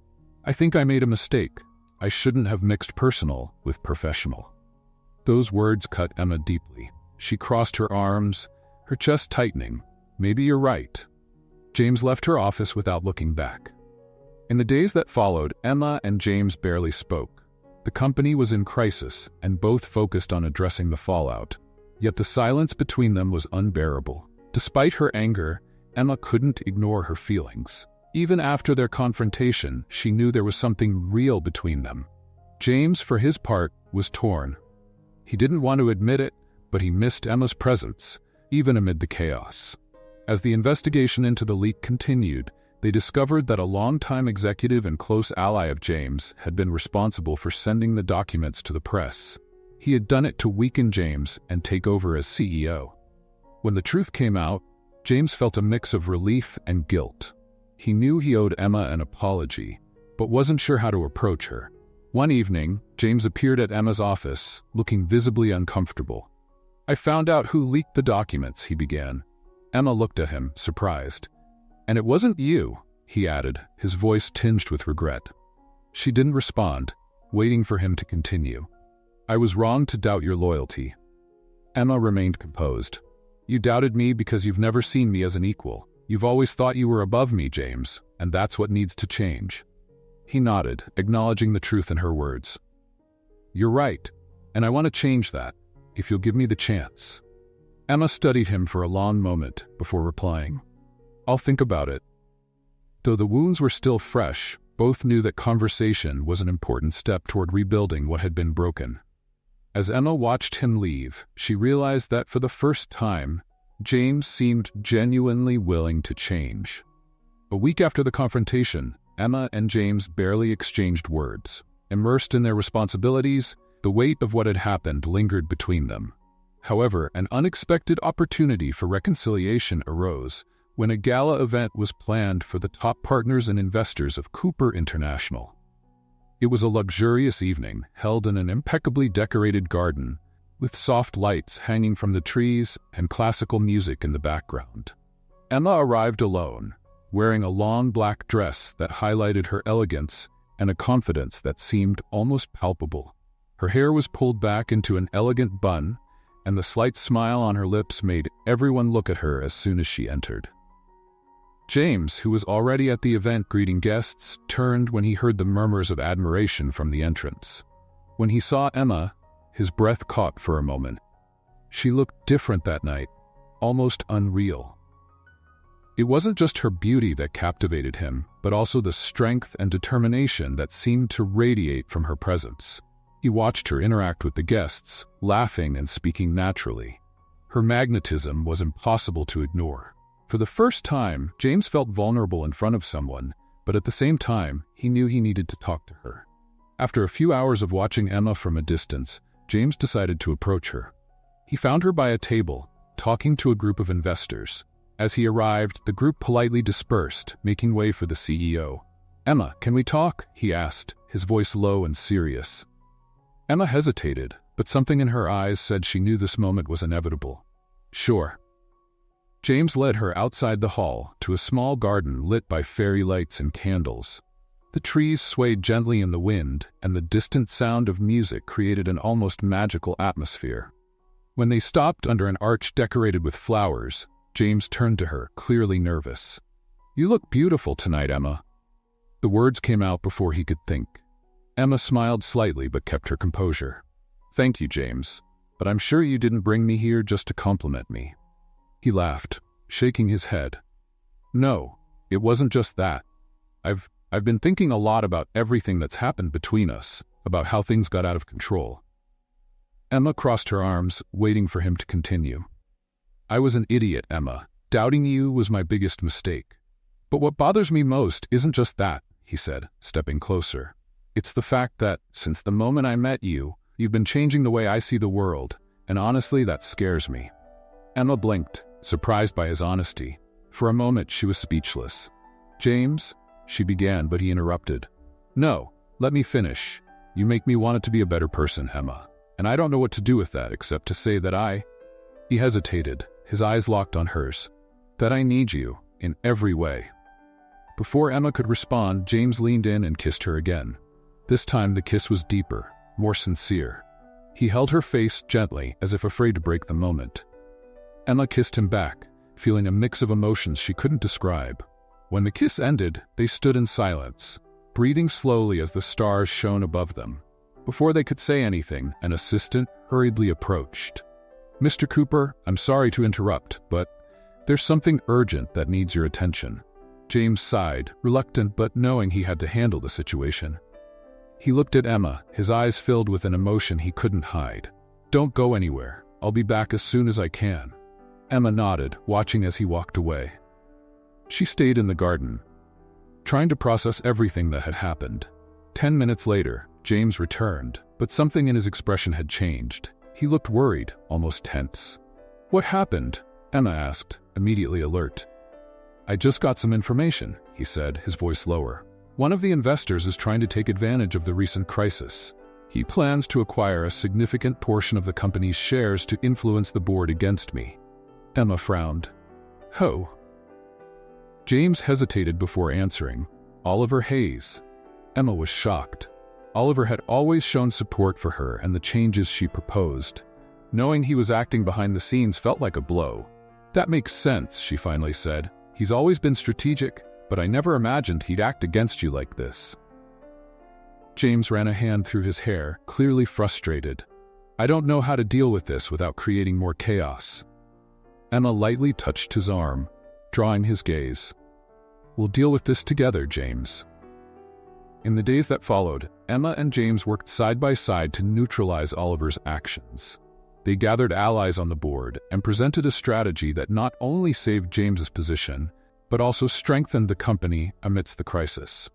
I think I made a mistake. I shouldn't have mixed personal with professional. Those words cut Emma deeply. She crossed her arms, her chest tightening. Maybe you're right. James left her office without looking back. In the days that followed, Emma and James barely spoke. The company was in crisis, and both focused on addressing the fallout. Yet the silence between them was unbearable. Despite her anger, Emma couldn't ignore her feelings. Even after their confrontation, she knew there was something real between them. James, for his part, was torn. He didn't want to admit it, but he missed Emma's presence, even amid the chaos. As the investigation into the leak continued, they discovered that a longtime executive and close ally of James had been responsible for sending the documents to the press. He had done it to weaken James and take over as CEO. When the truth came out, James felt a mix of relief and guilt. He knew he owed Emma an apology, but wasn't sure how to approach her. One evening, James appeared at Emma's office, looking visibly uncomfortable. I found out who leaked the documents, he began. Emma looked at him, surprised. And it wasn't you, he added, his voice tinged with regret. She didn't respond, waiting for him to continue. I was wrong to doubt your loyalty. Emma remained composed. You doubted me because you've never seen me as an equal. You've always thought you were above me, James, and that's what needs to change. He nodded, acknowledging the truth in her words. You're right, and I want to change that, if you'll give me the chance. Emma studied him for a long moment before replying. I'll think about it. Though the wounds were still fresh, both knew that conversation was an important step toward rebuilding what had been broken. As Emma watched him leave, she realized that for the first time, James seemed genuinely willing to change. A week after the confrontation, Emma and James barely exchanged words. Immersed in their responsibilities, the weight of what had happened lingered between them. However, an unexpected opportunity for reconciliation arose when a gala event was planned for the top partners and investors of Cooper International. It was a luxurious evening, held in an impeccably decorated garden, with soft lights hanging from the trees and classical music in the background. Emma arrived alone, wearing a long black dress that highlighted her elegance and a confidence that seemed almost palpable. Her hair was pulled back into an elegant bun, and the slight smile on her lips made everyone look at her as soon as she entered. James, who was already at the event greeting guests, turned when he heard the murmurs of admiration from the entrance. When he saw Emma, his breath caught for a moment. She looked different that night, almost unreal. It wasn't just her beauty that captivated him, but also the strength and determination that seemed to radiate from her presence. He watched her interact with the guests, laughing and speaking naturally. Her magnetism was impossible to ignore. For the first time, James felt vulnerable in front of someone, but at the same time, he knew he needed to talk to her. After a few hours of watching Emma from a distance, James decided to approach her. He found her by a table, talking to a group of investors. As he arrived, the group politely dispersed, making way for the CEO. "Emma, can we talk?" he asked, his voice low and serious. Emma hesitated, but something in her eyes said she knew this moment was inevitable. "Sure." James led her outside the hall to a small garden lit by fairy lights and candles. The trees swayed gently in the wind, and the distant sound of music created an almost magical atmosphere. When they stopped under an arch decorated with flowers, James turned to her, clearly nervous. "You look beautiful tonight, Emma." The words came out before he could think. Emma smiled slightly but kept her composure. "Thank you, James, but I'm sure you didn't bring me here just to compliment me." He laughed, shaking his head. "No, it wasn't just that. I've been thinking a lot about everything that's happened between us, about how things got out of control." Emma crossed her arms, waiting for him to continue. "I was an idiot, Emma. Doubting you was my biggest mistake. But what bothers me most isn't just that, he said, stepping closer. It's the fact that, since the moment I met you, you've been changing the way I see the world, and honestly, that scares me. Emma blinked, surprised by his honesty. For a moment, she was speechless. James, she began, but he interrupted. No, let me finish. You make me want to be a better person, Emma, and I don't know what to do with that except to say that He hesitated, his eyes locked on hers. That I need you, in every way. Before Emma could respond, James leaned in and kissed her again. This time the kiss was deeper, more sincere. He held her face gently, as if afraid to break the moment. Emma kissed him back, feeling a mix of emotions she couldn't describe. When the kiss ended, they stood in silence, breathing slowly as the stars shone above them. Before they could say anything, an assistant hurriedly approached. Mr. Cooper, I'm sorry to interrupt, but there's something urgent that needs your attention. James sighed, reluctant but knowing he had to handle the situation. He looked at Emma, his eyes filled with an emotion he couldn't hide. Don't go anywhere. I'll be back as soon as I can. Emma nodded, watching as he walked away. She stayed in the garden, trying to process everything that had happened. 10 minutes later, James returned, but something in his expression had changed. He looked worried, almost tense. What happened? Emma asked, immediately alert. I just got some information, he said, his voice lower. One of the investors is trying to take advantage of the recent crisis. He plans to acquire a significant portion of the company's shares to influence the board against me. Emma frowned. Who? James hesitated before answering. Oliver Hayes. Emma was shocked. Oliver had always shown support for her and the changes she proposed. Knowing he was acting behind the scenes felt like a blow. That makes sense, she finally said. He's always been strategic, but I never imagined he'd act against you like this. James ran a hand through his hair, clearly frustrated. I don't know how to deal with this without creating more chaos. Emma lightly touched his arm, drawing his gaze. We'll deal with this together, James. In the days that followed, Emma and James worked side by side to neutralize Oliver's actions. They gathered allies on the board and presented a strategy that not only saved James's position, but also strengthened the company amidst the crisis.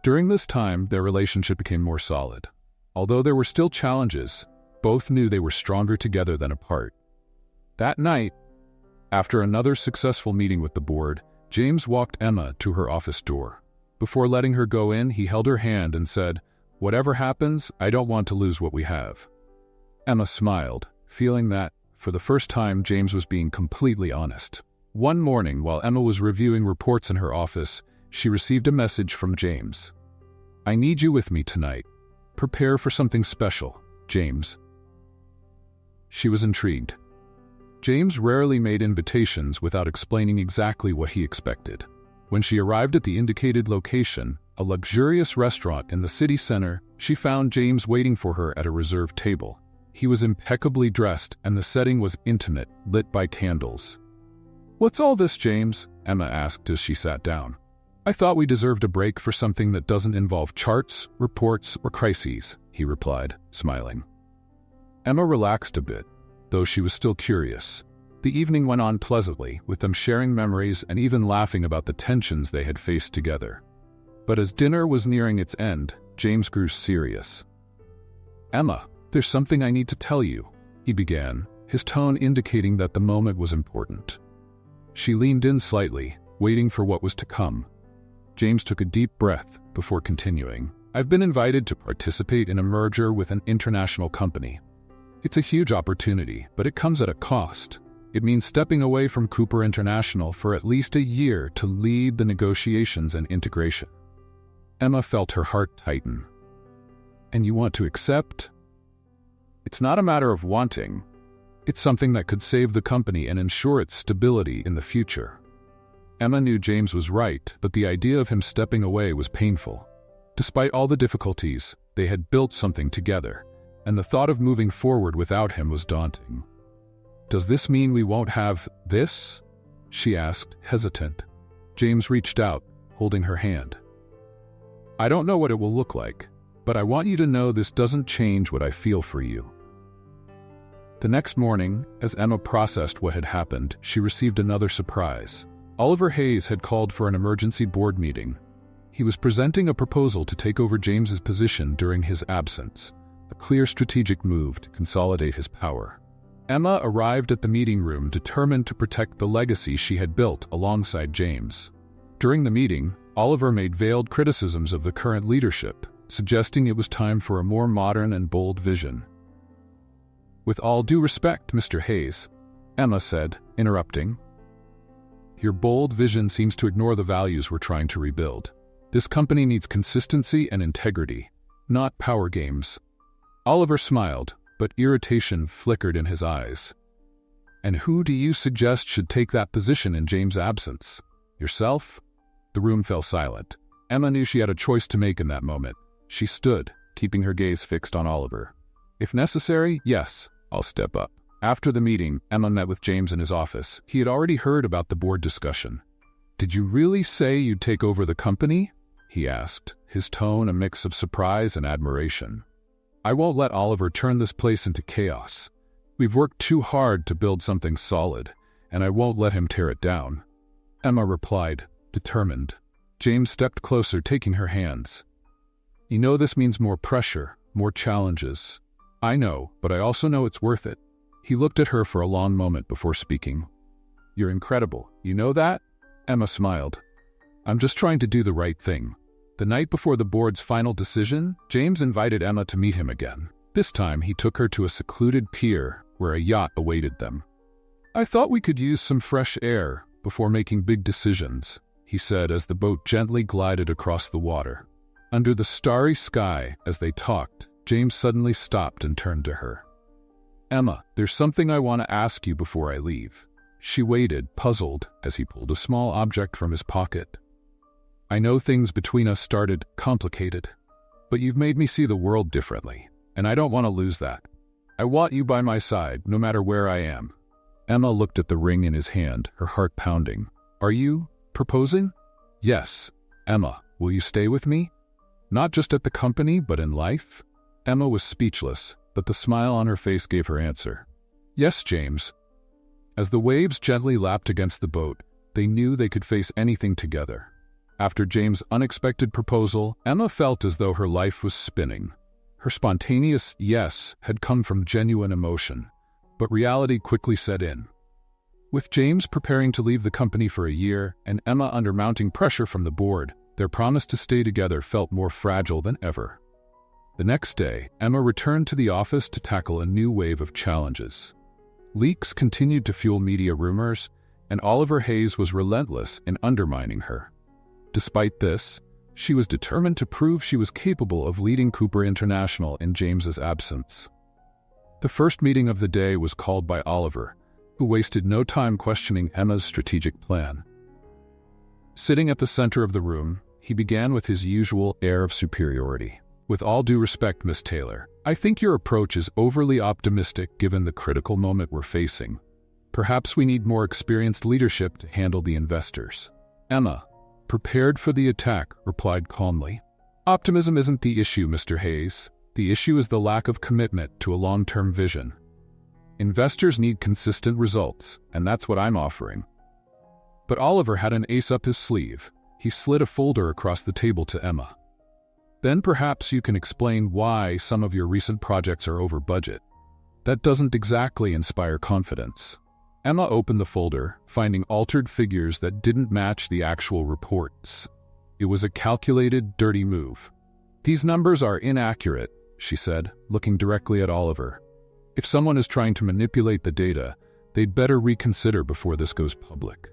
During this time, their relationship became more solid. Although there were still challenges, both knew they were stronger together than apart. That night, after another successful meeting with the board, James walked Emma to her office door. Before letting her go in, he held her hand and said, Whatever happens, I don't want to lose what we have. Emma smiled, feeling that, for the first time, James was being completely honest. One morning, while Emma was reviewing reports in her office, she received a message from James. I need you with me tonight. Prepare for something special, James. She was intrigued. James rarely made invitations without explaining exactly what he expected. When she arrived at the indicated location, a luxurious restaurant in the city center, she found James waiting for her at a reserved table. He was impeccably dressed and the setting was intimate, lit by candles. What's all this, James? Emma asked as she sat down. I thought we deserved a break for something that doesn't involve charts, reports, or crises, he replied, smiling. Emma relaxed a bit, though she was still curious. The evening went on pleasantly, with them sharing memories and even laughing about the tensions they had faced together. But as dinner was nearing its end, James grew serious. Emma, there's something I need to tell you, he began, his tone indicating that the moment was important. She leaned in slightly, waiting for what was to come. James took a deep breath before continuing. I've been invited to participate in a merger with an international company. It's a huge opportunity, but it comes at a cost. It means stepping away from Cooper International for at least a year to lead the negotiations and integration. Emma felt her heart tighten. And you want to accept? It's not a matter of wanting. It's something that could save the company and ensure its stability in the future. Emma knew James was right, but the idea of him stepping away was painful. Despite all the difficulties, they had built something together, and the thought of moving forward without him was daunting. Does this mean we won't have this? She asked, hesitant. James reached out, holding her hand. I don't know what it will look like, but I want you to know this doesn't change what I feel for you. The next morning, as Emma processed what had happened, she received another surprise. Oliver Hayes had called for an emergency board meeting. He was presenting a proposal to take over James's position during his absence, a clear strategic move to consolidate his power. Emma arrived at the meeting room determined to protect the legacy she had built alongside James. During the meeting, Oliver made veiled criticisms of the current leadership, suggesting it was time for a more modern and bold vision. "With all due respect, Mr. Hayes," Emma said, interrupting, "your bold vision seems to ignore the values we're trying to rebuild. This company needs consistency and integrity, not power games." Oliver smiled, but irritation flickered in his eyes. "And who do you suggest should take that position in James' absence? Yourself?" The room fell silent. Emma knew she had a choice to make in that moment. She stood, keeping her gaze fixed on Oliver. "If necessary, yes, I'll step up." After the meeting, Emma met with James in his office. He had already heard about the board discussion. "Did you really say you'd take over the company?" he asked, his tone a mix of surprise and admiration. "I won't let Oliver turn this place into chaos. We've worked too hard to build something solid, and I won't let him tear it down," Emma replied, determined. James stepped closer, taking her hands. "You know this means more pressure, more challenges." "I know, but I also know it's worth it." He looked at her for a long moment before speaking. "You're incredible. You know that?" Emma smiled. "I'm just trying to do the right thing." The night before the board's final decision, James invited Emma to meet him again. This time, he took her to a secluded pier where a yacht awaited them. "I thought we could use some fresh air before making big decisions," he said as the boat gently glided across the water. Under the starry sky, as they talked, James suddenly stopped and turned to her. "Emma, there's something I want to ask you before I leave." She waited, puzzled, as he pulled a small object from his pocket. "I know things between us started complicated, but you've made me see the world differently, and I don't want to lose that. I want you by my side, no matter where I am." Emma looked at the ring in his hand, her heart pounding. "Are you proposing?" "Yes." "Emma, will you stay with me? Not just at the company, but in life?" Emma was speechless, but the smile on her face gave her answer. "Yes, James." As the waves gently lapped against the boat, they knew they could face anything together. After James' unexpected proposal, Emma felt as though her life was spinning. Her spontaneous yes had come from genuine emotion, but reality quickly set in. With James preparing to leave the company for a year and Emma under mounting pressure from the board, their promise to stay together felt more fragile than ever. The next day, Emma returned to the office to tackle a new wave of challenges. Leaks continued to fuel media rumors, and Oliver Hayes was relentless in undermining her. Despite this, she was determined to prove she was capable of leading Cooper International in James's absence. The first meeting of the day was called by Oliver, who wasted no time questioning Emma's strategic plan. Sitting at the center of the room, he began with his usual air of superiority. "With all due respect, Miss Taylor, I think your approach is overly optimistic given the critical moment we're facing. Perhaps we need more experienced leadership to handle the investors." Emma, prepared for the attack, replied calmly, "Optimism isn't the issue, Mr. Hayes. The issue is the lack of commitment to a long-term vision. Investors need consistent results, and that's what I'm offering." But Oliver had an ace up his sleeve. He slid a folder across the table to Emma. "Then perhaps you can explain why some of your recent projects are over budget. That doesn't exactly inspire confidence." Emma opened the folder, finding altered figures that didn't match the actual reports. It was a calculated, dirty move. "These numbers are inaccurate," she said, looking directly at Oliver. "If someone is trying to manipulate the data, they'd better reconsider before this goes public."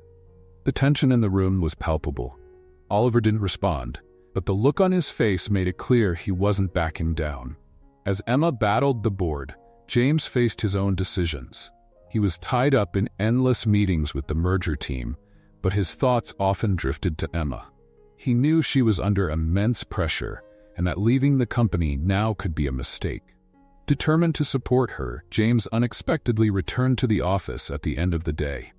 The tension in the room was palpable. Oliver didn't respond, but the look on his face made it clear he wasn't backing down. As Emma battled the board, James faced his own decisions. He was tied up in endless meetings with the merger team, but his thoughts often drifted to Emma. He knew she was under immense pressure, and that leaving the company now could be a mistake. Determined to support her, James unexpectedly returned to the office at the end of the day.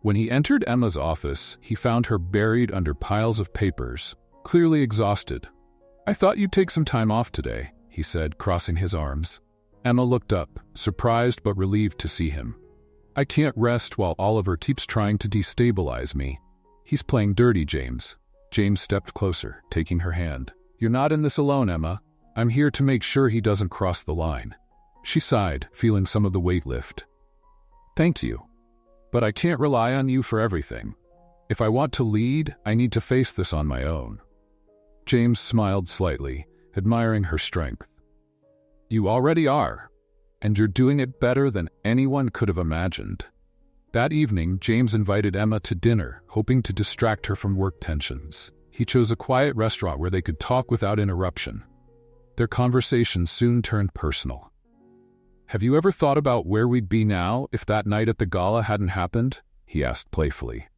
When he entered Emma's office, he found her buried under piles of papers, clearly exhausted. "I thought you'd take some time off today," he said, crossing his arms. Emma looked up, surprised but relieved to see him. I can't rest while Oliver keeps trying to destabilize me. He's playing dirty, James. James stepped closer, taking her hand. You're not in this alone, Emma. I'm here to make sure he doesn't cross the line. She sighed, feeling some of the weight lift. Thank you. But I can't rely on you for everything. If I want to lead, I need to face this on my own. James smiled slightly, admiring her strength. You already are, and you're doing it better than anyone could have imagined. That evening, James invited Emma to dinner, hoping to distract her from work tensions. He chose a quiet restaurant where they could talk without interruption. Their conversation soon turned personal. Have you ever thought about where we'd be now if that night at the gala hadn't happened? He asked playfully.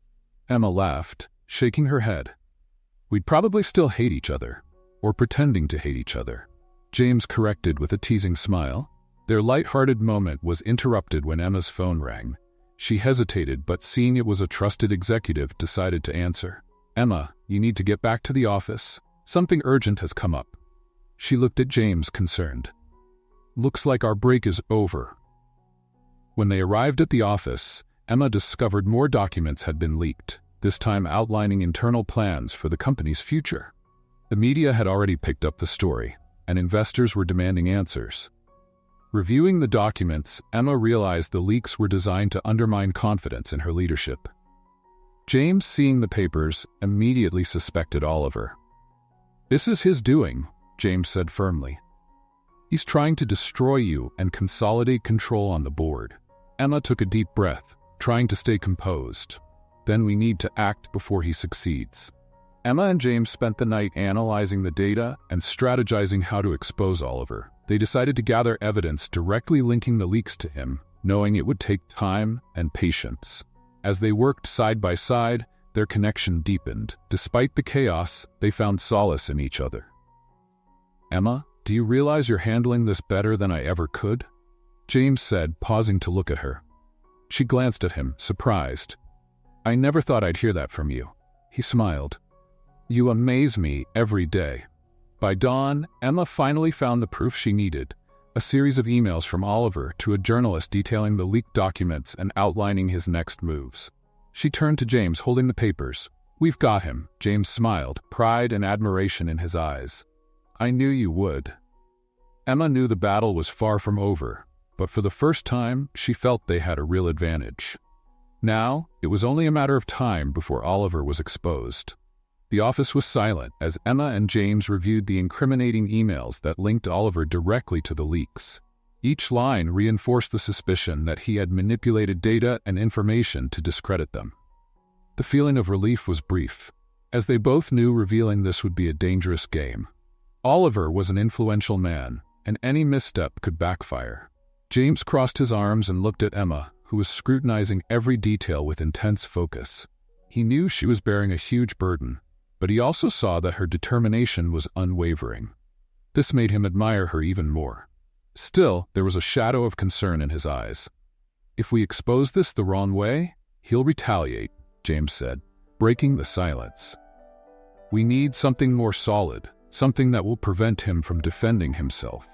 Emma laughed, shaking her head. We'd probably still hate each other, or pretending to hate each other. James corrected with a teasing smile. Their light-hearted moment was interrupted when Emma's phone rang. She hesitated, but seeing it was a trusted executive, decided to answer. Emma, you need to get back to the office. Something urgent has come up. She looked at James, concerned. Looks like our break is over. When they arrived at the office, Emma discovered more documents had been leaked, this time outlining internal plans for the company's future. The media had already picked up the story, and investors were demanding answers. Reviewing the documents, Emma realized the leaks were designed to undermine confidence in her leadership. James, seeing the papers, immediately suspected Oliver. This is his doing, James said firmly. He's trying to destroy you and consolidate control on the board. Emma took a deep breath, trying to stay composed. Then we need to act before he succeeds. Emma and James spent the night analyzing the data and strategizing how to expose Oliver. They decided to gather evidence directly linking the leaks to him, knowing it would take time and patience. As they worked side by side, their connection deepened. Despite the chaos, they found solace in each other. Emma, do you realize you're handling this better than I ever could? James said, pausing to look at her. She glanced at him, surprised. I never thought I'd hear that from you. He smiled. You amaze me every day. By dawn, Emma finally found the proof she needed, a series of emails from Oliver to a journalist detailing the leaked documents and outlining his next moves. She turned to James, holding the papers. We've got him, James smiled, pride and admiration in his eyes. I knew you would. Emma knew the battle was far from over, but for the first time, she felt they had a real advantage. Now, it was only a matter of time before Oliver was exposed. The office was silent as Emma and James reviewed the incriminating emails that linked Oliver directly to the leaks. Each line reinforced the suspicion that he had manipulated data and information to discredit them. The feeling of relief was brief, as they both knew revealing this would be a dangerous game. Oliver was an influential man, and any misstep could backfire. James crossed his arms and looked at Emma, who was scrutinizing every detail with intense focus. He knew she was bearing a huge burden, but he also saw that her determination was unwavering. This made him admire her even more. Still, there was a shadow of concern in his eyes. If we expose this the wrong way, he'll retaliate, James said, breaking the silence. We need something more solid, something that will prevent him from defending himself.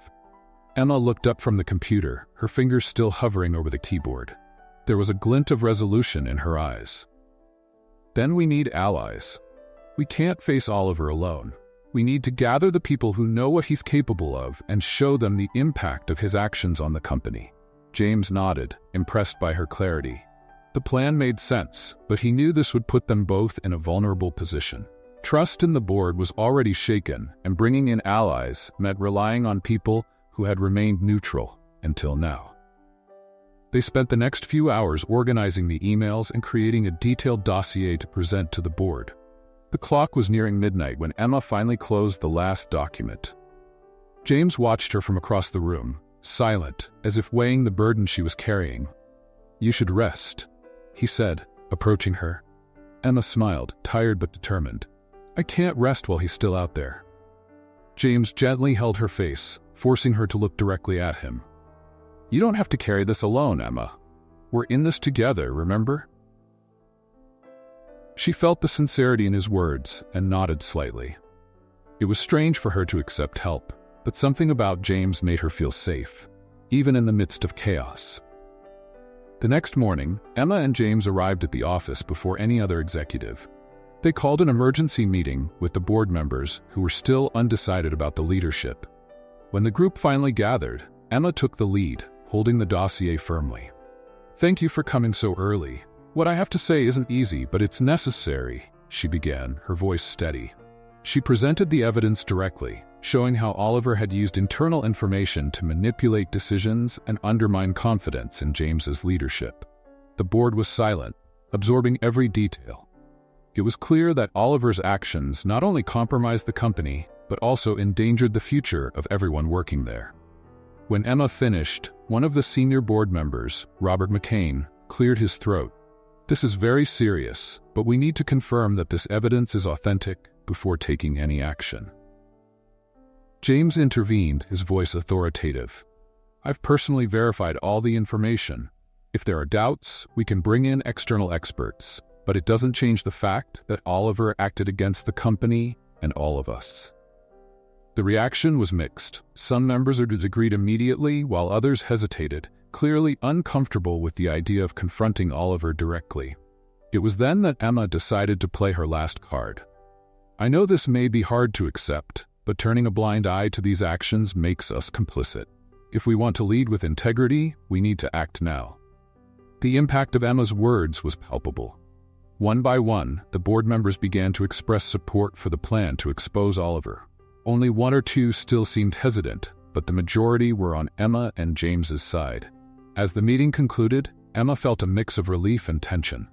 Emma looked up from the computer, her fingers still hovering over the keyboard. There was a glint of resolution in her eyes. Then we need allies. We can't face Oliver alone. We need to gather the people who know what he's capable of and show them the impact of his actions on the company. James nodded, impressed by her clarity. The plan made sense, but he knew this would put them both in a vulnerable position. Trust in the board was already shaken, and bringing in allies meant relying on people who had remained neutral until now. They spent the next few hours organizing the emails and creating a detailed dossier to present to the board. The clock was nearing midnight when Emma finally closed the last document. James watched her from across the room, silent, as if weighing the burden she was carrying. You should rest, he said, approaching her. Emma smiled, tired but determined. I can't rest while he's still out there. James gently held her face, forcing her to look directly at him. You don't have to carry this alone, Emma. We're in this together, remember? She felt the sincerity in his words and nodded slightly. It was strange for her to accept help, but something about James made her feel safe. even in the midst of chaos. The next morning, Emma and James arrived at the office before any other executive. They called an emergency meeting with the board members who were still undecided about the leadership. When the group finally gathered, Emma took the lead, holding the dossier firmly. "Thank you for coming so early. What I have to say isn't easy, but it's necessary," she began, her voice steady. She presented the evidence directly, showing how Oliver had used internal information to manipulate decisions and undermine confidence in James's leadership. The board was silent, absorbing every detail. It was clear that Oliver's actions not only compromised the company, but also endangered the future of everyone working there. When Emma finished, one of the senior board members, Robert McCain, cleared his throat. "This is very serious, but we need to confirm that this evidence is authentic before taking any action." James intervened, his voice authoritative. "I've personally verified all the information. If there are doubts, we can bring in external experts, but it doesn't change the fact that Oliver acted against the company and all of us." The reaction was mixed. Some members agreed immediately, while others hesitated, clearly uncomfortable with the idea of confronting Oliver directly. It was then that Emma decided to play her last card. "I know this may be hard to accept, but turning a blind eye to these actions makes us complicit. If we want to lead with integrity, we need to act now." The impact of Emma's words was palpable. One by one, the board members began to express support for the plan to expose Oliver. Only one or two still seemed hesitant, but the majority were on Emma and James's side. As the meeting concluded, Emma felt a mix of relief and tension.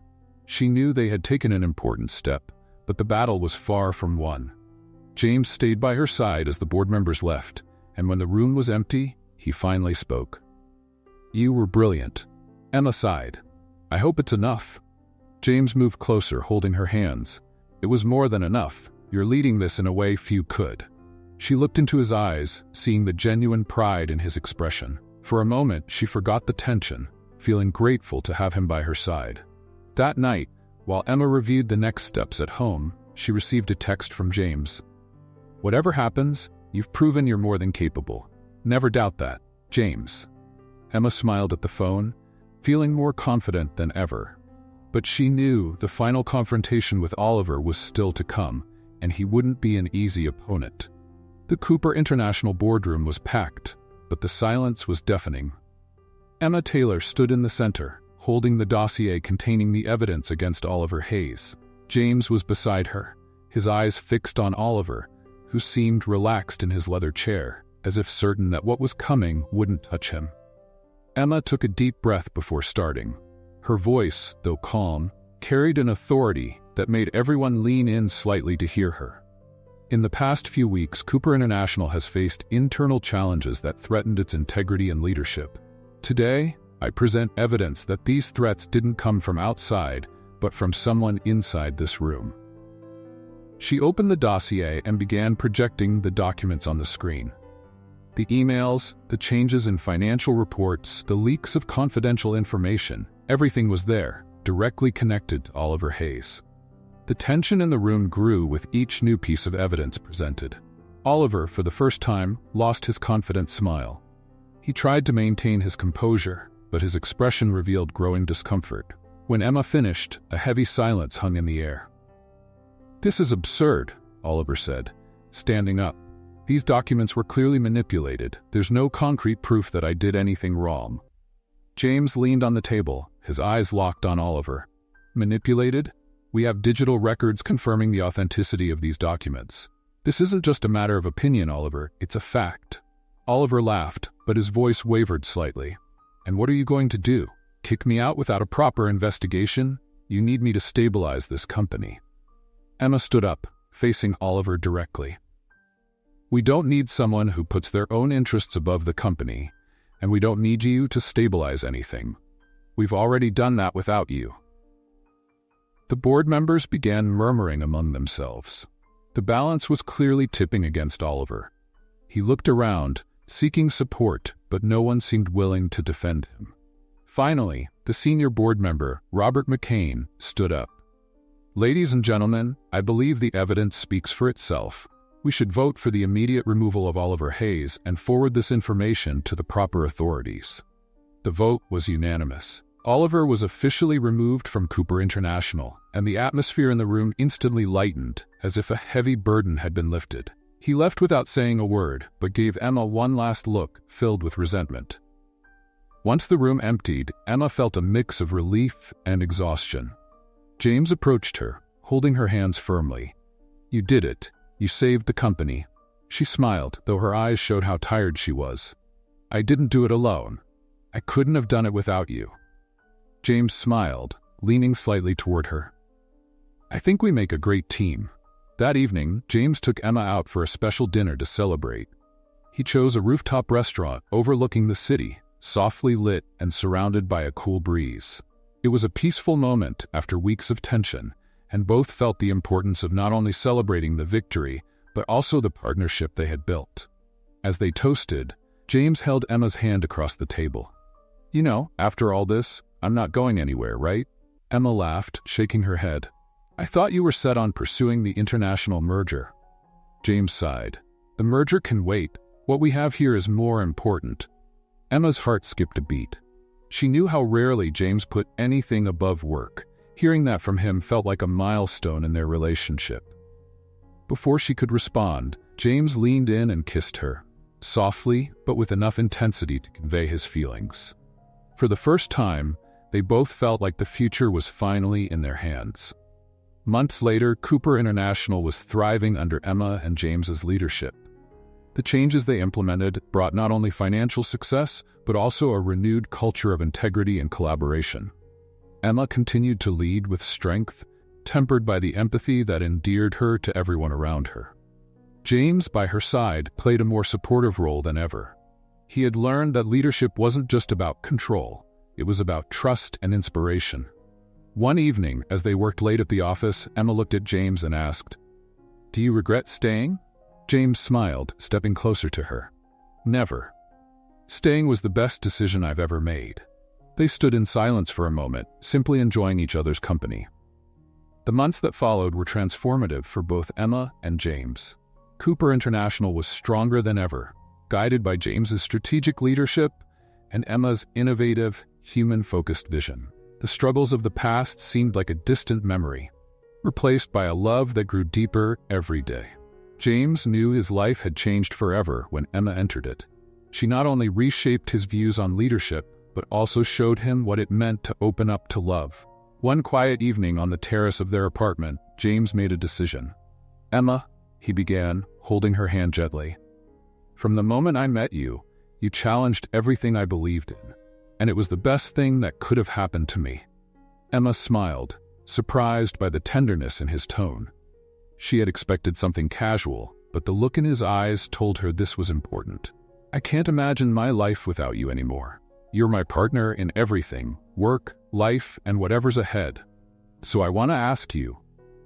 She knew they had taken an important step, but the battle was far from won. James stayed by her side as the board members left, and when the room was empty, he finally spoke. "You were brilliant." Emma sighed. "I hope it's enough." James moved closer, holding her hands. "It was more than enough. You're leading this in a way few could." She looked into his eyes, seeing the genuine pride in his expression. For a moment, she forgot the tension, feeling grateful to have him by her side. That night, while Emma reviewed the next steps at home, she received a text from James. "Whatever happens, you've proven you're more than capable. Never doubt that, James." Emma smiled at the phone, feeling more confident than ever. But she knew the final confrontation with Oliver was still to come, and he wouldn't be an easy opponent. The Cooper International boardroom was packed, but the silence was deafening. Emma Taylor stood in the center, holding the dossier containing the evidence against Oliver Hayes. James was beside her, his eyes fixed on Oliver, who seemed relaxed in his leather chair, as if certain that what was coming wouldn't touch him. Emma took a deep breath before starting. Her voice, though calm, carried an authority that made everyone lean in slightly to hear her. In the past few weeks, Cooper International has faced internal challenges that threatened its integrity and leadership. Today, I present evidence that these threats didn't come from outside, but from someone inside this room. She opened the dossier and began projecting the documents on the screen. The emails, the changes in financial reports, the leaks of confidential information, everything was there, directly connected to Oliver Hayes. The tension in the room grew with each new piece of evidence presented. Oliver, for the first time, lost his confident smile. He tried to maintain his composure, but his expression revealed growing discomfort. When Emma finished, a heavy silence hung in the air. "This is absurd," Oliver said, standing up. "These documents were clearly manipulated. There's no concrete proof that I did anything wrong." James leaned on the table, his eyes locked on Oliver. "Manipulated? We have digital records confirming the authenticity of these documents. This isn't just a matter of opinion, Oliver, it's a fact." Oliver laughed, but his voice wavered slightly. "And what are you going to do? Kick me out without a proper investigation? You need me to stabilize this company." Emma stood up, facing Oliver directly. "We don't need someone who puts their own interests above the company, and we don't need you to stabilize anything. We've already done that without you." The board members began murmuring among themselves. The balance was clearly tipping against Oliver. He looked around, seeking support, but no one seemed willing to defend him. Finally, the senior board member, Robert McCain, stood up. "Ladies and gentlemen, I believe the evidence speaks for itself. We should vote for the immediate removal of Oliver Hayes and forward this information to the proper authorities." The vote was unanimous. Oliver was officially removed from Cooper International, and the atmosphere in the room instantly lightened, as if a heavy burden had been lifted. He left without saying a word, but gave Emma one last look filled with resentment. Once the room emptied, Emma felt a mix of relief and exhaustion. James approached her, holding her hands firmly. "You did it. You saved the company." She smiled, though her eyes showed how tired she was. "I didn't do it alone. I couldn't have done it without you." James smiled, leaning slightly toward her. "I think we make a great team." That evening, James took Emma out for a special dinner to celebrate. He chose a rooftop restaurant overlooking the city, softly lit and surrounded by a cool breeze. It was a peaceful moment after weeks of tension, and both felt the importance of not only celebrating the victory, but also the partnership they had built. As they toasted, James held Emma's hand across the table. "You know, after all this, I'm not going anywhere, right?" Emma laughed, shaking her head. "I thought you were set on pursuing the international merger." James sighed. "The merger can wait. What we have here is more important." Emma's heart skipped a beat. She knew how rarely James put anything above work. Hearing that from him felt like a milestone in their relationship. Before she could respond, James leaned in and kissed her, softly but with enough intensity to convey his feelings. For the first time, they both felt like the future was finally in their hands. Months later, Cooper International was thriving under Emma and James's leadership. The changes they implemented brought not only financial success, but also a renewed culture of integrity and collaboration. Emma continued to lead with strength, tempered by the empathy that endeared her to everyone around her. James, by her side, played a more supportive role than ever. He had learned that leadership wasn't just about control, it was about trust and inspiration. One evening, as they worked late at the office, Emma looked at James and asked, "Do you regret staying?" James smiled, stepping closer to her. "Never. Staying was the best decision I've ever made." They stood in silence for a moment, simply enjoying each other's company. The months that followed were transformative for both Emma and James. Cooper International was stronger than ever, guided by James's strategic leadership and Emma's innovative, human-focused vision. The struggles of the past seemed like a distant memory, replaced by a love that grew deeper every day. James knew his life had changed forever when Emma entered it. She not only reshaped his views on leadership, but also showed him what it meant to open up to love. One quiet evening on the terrace of their apartment, James made a decision. "Emma," he began, holding her hand gently, "from the moment I met you, you challenged everything I believed in, and it was the best thing that could have happened to me." Emma smiled, surprised by the tenderness in his tone. She had expected something casual, but the look in his eyes told her this was important. "I can't imagine my life without you anymore. You're my partner in everything, work, life, and whatever's ahead. So I want to ask you."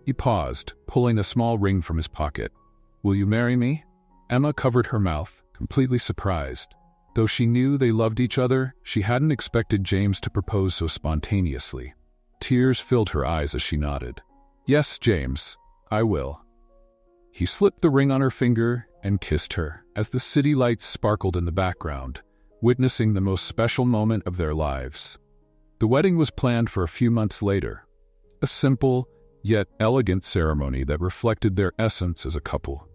He paused, pulling a small ring from his pocket. "Will you marry me?" Emma covered her mouth, completely surprised. Though she knew they loved each other, she hadn't expected James to propose so spontaneously. Tears filled her eyes as she nodded. "Yes, James, I will." He slipped the ring on her finger and kissed her as the city lights sparkled in the background, witnessing the most special moment of their lives. The wedding was planned for a few months later, a simple yet elegant ceremony that reflected their essence as a couple.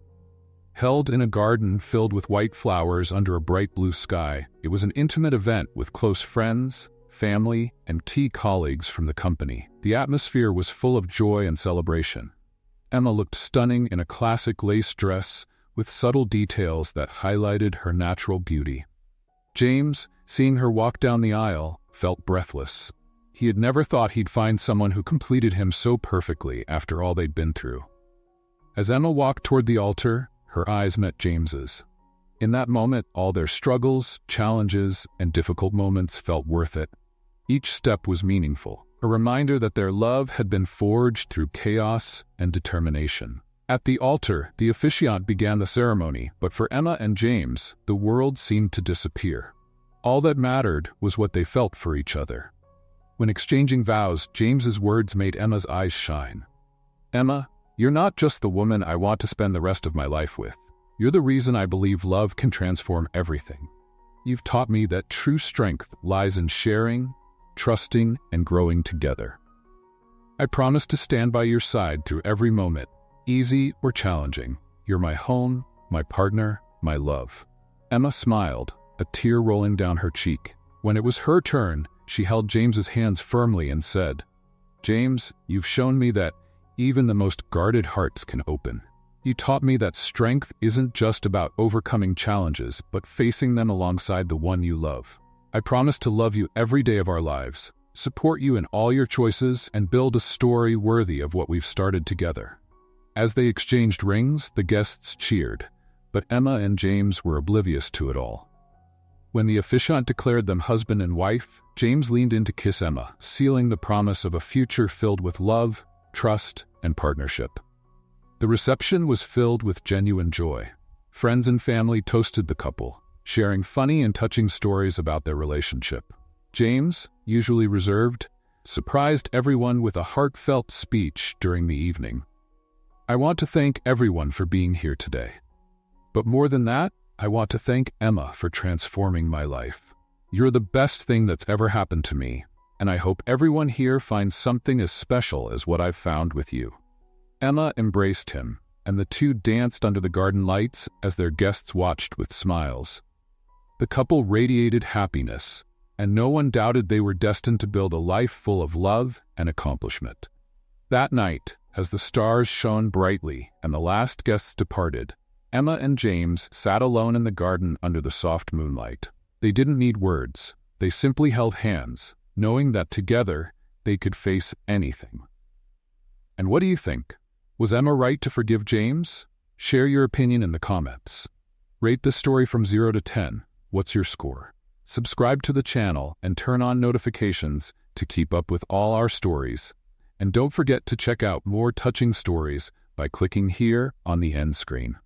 Held in a garden filled with white flowers under a bright blue sky, it was an intimate event with close friends, family, and key colleagues from the company. The atmosphere was full of joy and celebration. Emma looked stunning in a classic lace dress with subtle details that highlighted her natural beauty. James, seeing her walk down the aisle, felt breathless. He had never thought he'd find someone who completed him so perfectly after all they'd been through. As Emma walked toward the altar, her eyes met James's. In that moment, all their struggles, challenges, and difficult moments felt worth it. Each step was meaningful, a reminder that their love had been forged through chaos and determination. At the altar, the officiant began the ceremony, but for Emma and James, the world seemed to disappear. All that mattered was what they felt for each other. When exchanging vows, James's words made Emma's eyes shine. "Emma, You're not just the woman I want to spend the rest of my life with. You're the reason I believe love can transform everything. You've taught me that true strength lies in sharing, trusting, and growing together. I promise to stand by your side through every moment, easy or challenging. You're my home, my partner, my love." Emma smiled, a tear rolling down her cheek. When it was her turn, she held James's hands firmly and said, "James, you've shown me that even the most guarded hearts can open. You taught me that strength isn't just about overcoming challenges, but facing them alongside the one you love. I promise to love you every day of our lives, support you in all your choices, and build a story worthy of what we've started together." As they exchanged rings, the guests cheered, but Emma and James were oblivious to it all. When the officiant declared them husband and wife, James leaned in to kiss Emma, sealing the promise of a future filled with love, trust, and partnership. The reception was filled with genuine joy. Friends and family toasted the couple, sharing funny and touching stories about their relationship. James, usually reserved, surprised everyone with a heartfelt speech during the evening. "I want to thank everyone for being here today. But more than that, I want to thank Emma for transforming my life. You're the best thing that's ever happened to me, and I hope everyone here finds something as special as what I've found with you." Emma embraced him, and the two danced under the garden lights as their guests watched with smiles. The couple radiated happiness, and no one doubted they were destined to build a life full of love and accomplishment. That night, as the stars shone brightly and the last guests departed, Emma and James sat alone in the garden under the soft moonlight. They didn't need words. They simply held hands, knowing that together they could face anything. And what do you think? Was Emma right to forgive James? Share your opinion in the comments. Rate this story from 0 to 10. What's your score? Subscribe to the channel and turn on notifications to keep up with all our stories. And don't forget to check out more touching stories by clicking here on the end screen.